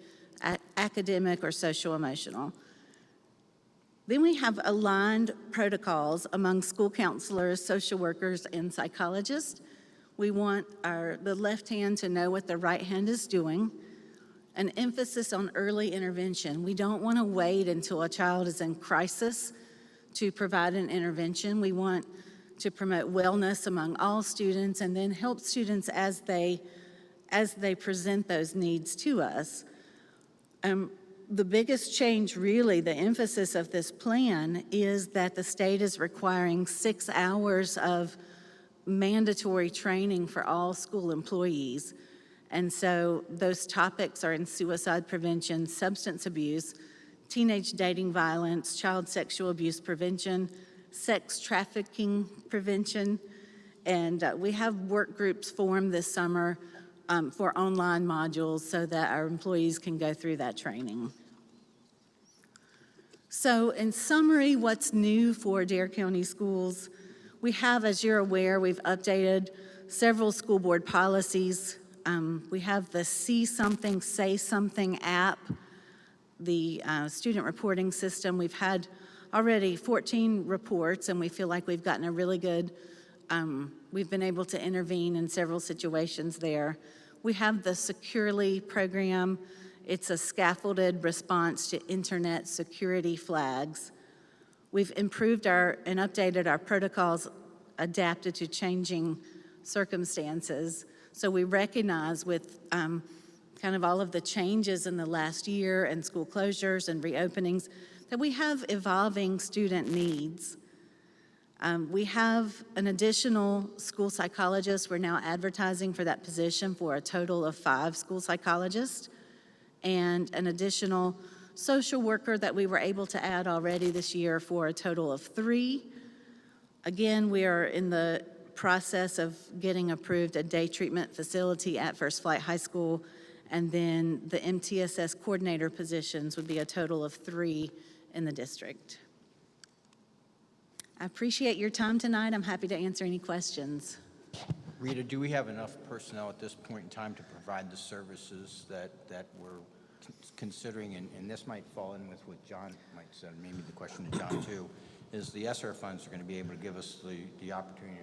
Speaker 11: academic or social emotional. Then we have aligned protocols among school counselors, social workers, and psychologists. We want the left hand to know what the right hand is doing. An emphasis on early intervention. We don't want to wait until a child is in crisis to provide an intervention. We want to promote wellness among all students and then help students as they present those needs to us. The biggest change, really, the emphasis of this plan is that the state is requiring 6 hours of mandatory training for all school employees. And so those topics are in suicide prevention, substance abuse, teenage dating violence, child sexual abuse prevention, sex trafficking prevention, and we have work groups formed this summer for online modules so that our employees can go through that training. So in summary, what's new for Dare County Schools? We have, as you're aware, we've updated several school board policies. We have the See Something, Say Something app, the student reporting system. We've had already 14 reports, and we feel like we've gotten a really good, we've been able to intervene in several situations there. We have the Securely program. It's a scaffolded response to internet security flags. We've improved and updated our protocols adapted to changing circumstances. So we recognize with kind of all of the changes in the last year and school closures and reopenings that we have evolving student needs. We have an additional school psychologist. We're now advertising for that position for a total of 5 school psychologists, and an additional social worker that we were able to add already this year for a total of 3. Again, we are in the process of getting approved a day treatment facility at First Flight High School, and then the N.C.G.S coordinator positions would be a total of 3 in the district. I appreciate your time tonight. I'm happy to answer any questions.
Speaker 1: Rita, do we have enough personnel at this point in time to provide the services that we're considering? And this might fall in with what John might say, maybe the question to John too. is the ESSER funds are going to be able to give us the opportunity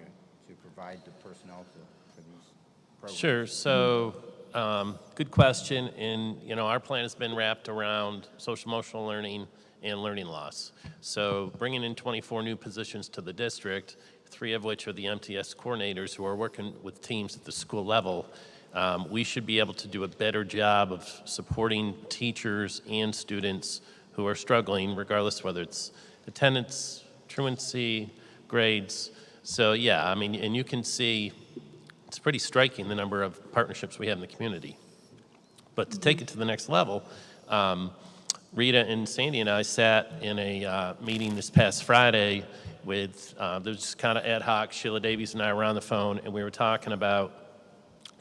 Speaker 1: to provide the personnel for these programs.
Speaker 6: Sure. So, good question. And, our plan has been wrapped around social emotional learning and learning loss. So, bringing in 24 new positions to the district, 3 of which are the MTS coordinators who are working with teams at the school level, we should be able to do a better job of supporting teachers and students who are struggling, regardless whether it's attendance, truancy, grades. So, yeah, I mean, and you can see it's pretty striking the number of partnerships we have in the community. But to take it to the next level, Rita and Sandy and I sat in a meeting this past Friday with, there was just kind of ad hoc, Sheila Davies and I were on the phone, and we were talking about,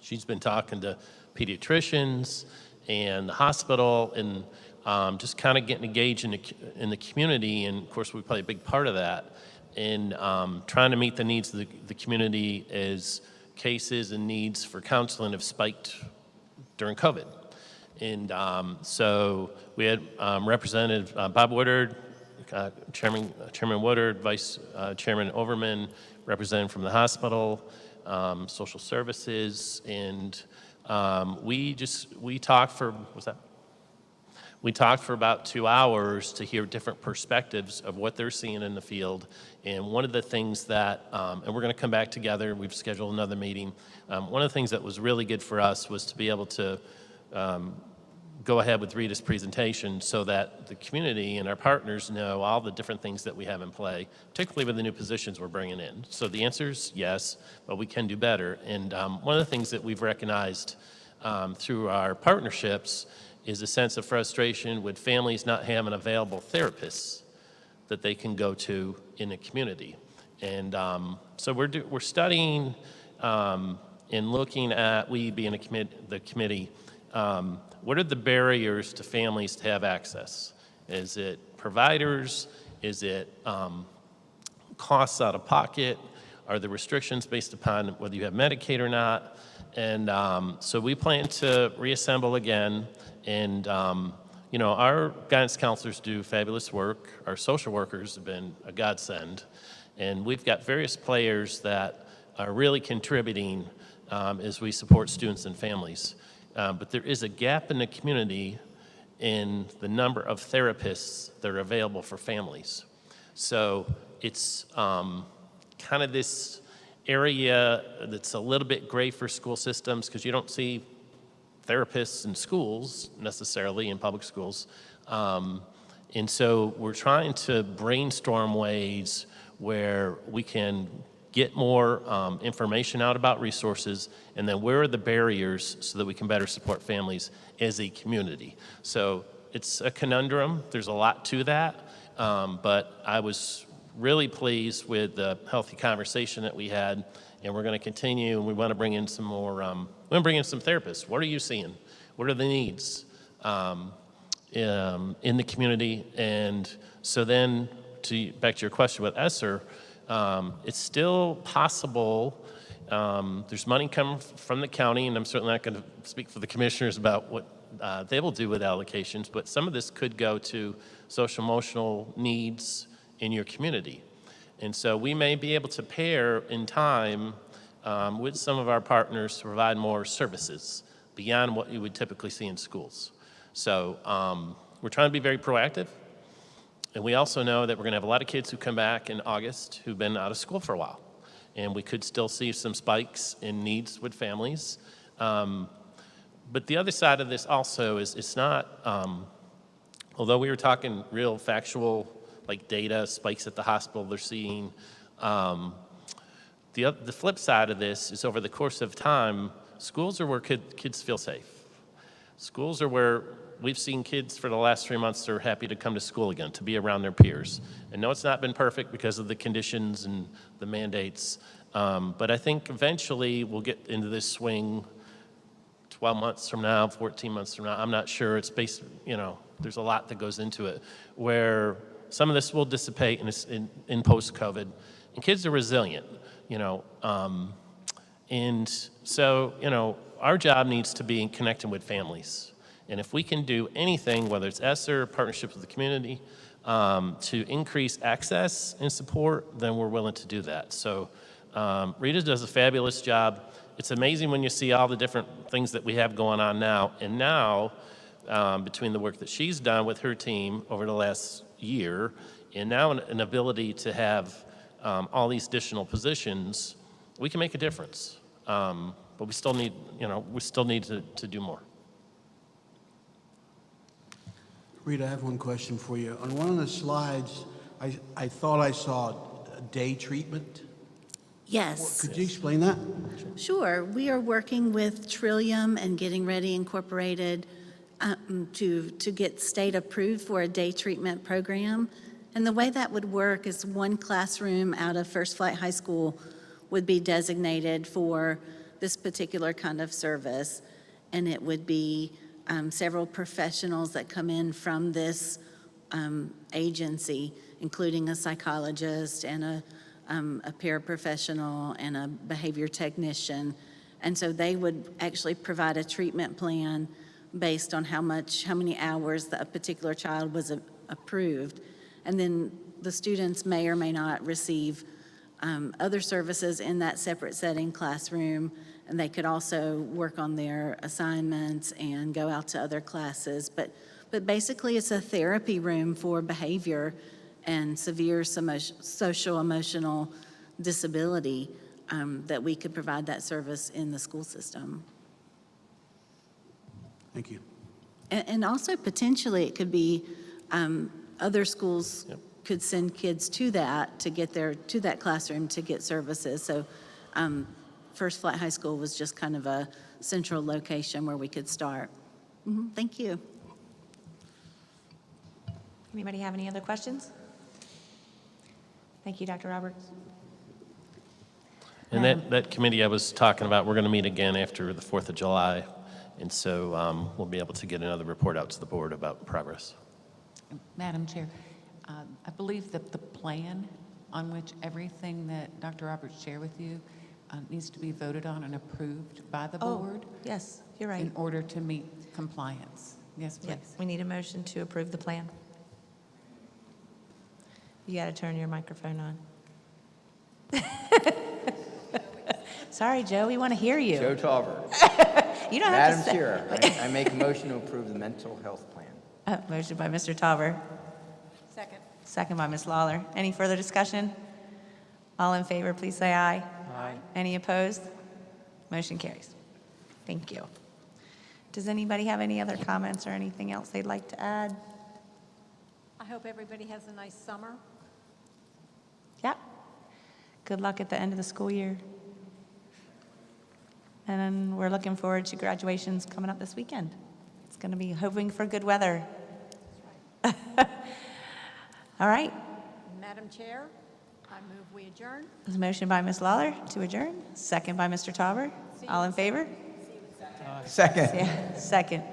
Speaker 6: she's been talking to pediatricians and the hospital and just kind of getting engaged in the community, and of course we play a big part of that, in trying to meet the needs of the community as cases and needs for counseling have spiked during COVID. And so we had Representative Bob Woodard, Chairman Woodard, Vice Chairman Overman, representative from the hospital, social services, and we talked for, we talked for about 2 hours to hear different perspectives of what they're seeing in the field. And one of the things that, and we're going to come back together, we've scheduled another meeting. One of the things that was really good for us was to be able to go ahead with Rita's presentation so that the community and our partners know all the different things that we have in play, particularly with the new positions we're bringing in. So the answer is yes, but we can do better. And one of the things that we've recognized through our partnerships is a sense of frustration with families not having available therapists that they can go to in the community. And so we're studying and looking at, we being the committee, what are the barriers to families to have access? Is it providers? Is it costs out of pocket? Are there restrictions based upon whether you have Medicaid or not? And so we plan to reassemble again. And, our guidance counselors do fabulous work. Our social workers have been a godsend. And we've got various players that are really contributing as we support students and families. But there is a gap in the community in the number of therapists that are available for families. So it's kind of this area that's a little bit gray for school systems because you don't see therapists in schools necessarily, in public schools. And so we're trying to brainstorm ways where we can get more information out about resources, and then where are the barriers so that we can better support families as a community. So it's a conundrum. There's a lot to that, but I was really pleased with the healthy conversation that we had, and we're going to continue, and we want to bring in some more, we want to bring in some therapists. What are you seeing? What are the needs in the community? And so then, back to your question with ESSER, it's still possible. There's money coming from the county, and I'm certainly not going to speak for the commissioners about what they will do with allocations, but some of this could go to social emotional needs in your community. And so we may be able to pair in time with some of our partners to provide more services beyond what you would typically see in schools. So we're trying to be very proactive. And we also know that we're going to have a lot of kids who come back in August who've been out of school for a while. And we could still see some spikes in needs with families. But the other side of this also is it's not, although we were talking real factual, like data, spikes at the hospital they're seeing, the flip side of this is over the course of time, schools are where kids feel safe. Schools are where we've seen kids for the last 3 months that are happy to come to school again, to be around their peers. And no, it's not been perfect because of the conditions and the mandates, but I think eventually we'll get into this swing 12 months from now, 14 months from now. I'm not sure. It's based, there's a lot that goes into it, where some of this will dissipate in post-COVID, and kids are resilient, and so, our job needs to be in connecting with families. And if we can do anything, whether it's ESSER, partnerships with the community, to increase access and support, then we're willing to do that. So Rita does a fabulous job. It's amazing when you see all the different things that we have going on now. And now, between the work that she's done with her team over the last year, and now an ability to have all these additional positions, we can make a difference. But we still need, to do more.
Speaker 4: Rita, I have one question for you. On one of the slides, I thought I saw day treatment.
Speaker 11: Yes.
Speaker 4: Could you explain that?
Speaker 11: Sure. We are working with Trillium and Getting Ready Incorporated to get state approved for a day treatment program. And the way that would work is one classroom out of First Flight High School would be designated for this particular kind of service. And it would be several professionals that come in from this agency, including a psychologist and a paraprofessional and a behavior technician. And so they would actually provide a treatment plan based on how many hours that a particular child was approved. And then the students may or may not receive other services in that separate setting classroom, and they could also work on their assignments and go out to other classes. But basically it's a therapy room for behavior and severe social emotional disability that we could provide that service in the school system.
Speaker 4: Thank you.
Speaker 11: And also potentially it could be other schools could send kids to that to get to that classroom to get services. So First Flight High School was just kind of a central location where we could start. Thank you.
Speaker 2: Anybody have any other questions? Thank you, Dr. Roberts.
Speaker 6: And that committee I was talking about, we're going to meet again after the 4th of July. And so we'll be able to get another report out to the board about progress.
Speaker 22: Madam Chair, I believe that the plan on which everything that Dr. Roberts shared with you needs to be voted on and approved by the board.
Speaker 2: Yes, you're right.
Speaker 22: In order to meet compliance. Yes, please.
Speaker 2: Yes, we need a motion to approve the plan. You got to turn your microphone on. Sorry, Joe, we want to hear you.
Speaker 1: Joe Tauber.
Speaker 2: You don't have to
Speaker 1: Madam
Speaker 2: say.
Speaker 1: Chair, I make a motion to approve the mental health plan.
Speaker 2: Motion by Mr. Tauber.
Speaker 22: Second.
Speaker 2: Second by Ms. Lawler. Any further discussion? All in favor, please say aye.
Speaker 1: Aye.
Speaker 2: Any opposed? Motion carries. Thank you. Does anybody have any other comments or anything else they'd like to add?
Speaker 12: I hope everybody has a nice summer.
Speaker 2: Yeah. Good luck at the end of the school year. And then we're looking forward to graduations coming up this weekend. It's going to be hoping for good weather. All right.
Speaker 12: Madam Chair, I move we adjourn.
Speaker 2: There's a motion by Ms. Lawler to adjourn. Second by Mr. Tauber. All in favor?
Speaker 1: Second.
Speaker 2: Yeah, second.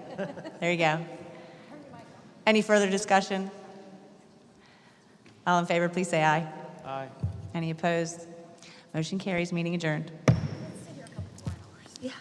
Speaker 2: There you go. Any further discussion? All in favor, please say aye.
Speaker 8: Aye.
Speaker 2: Any opposed? Motion carries. Meeting adjourned.
Speaker 11: Yeah.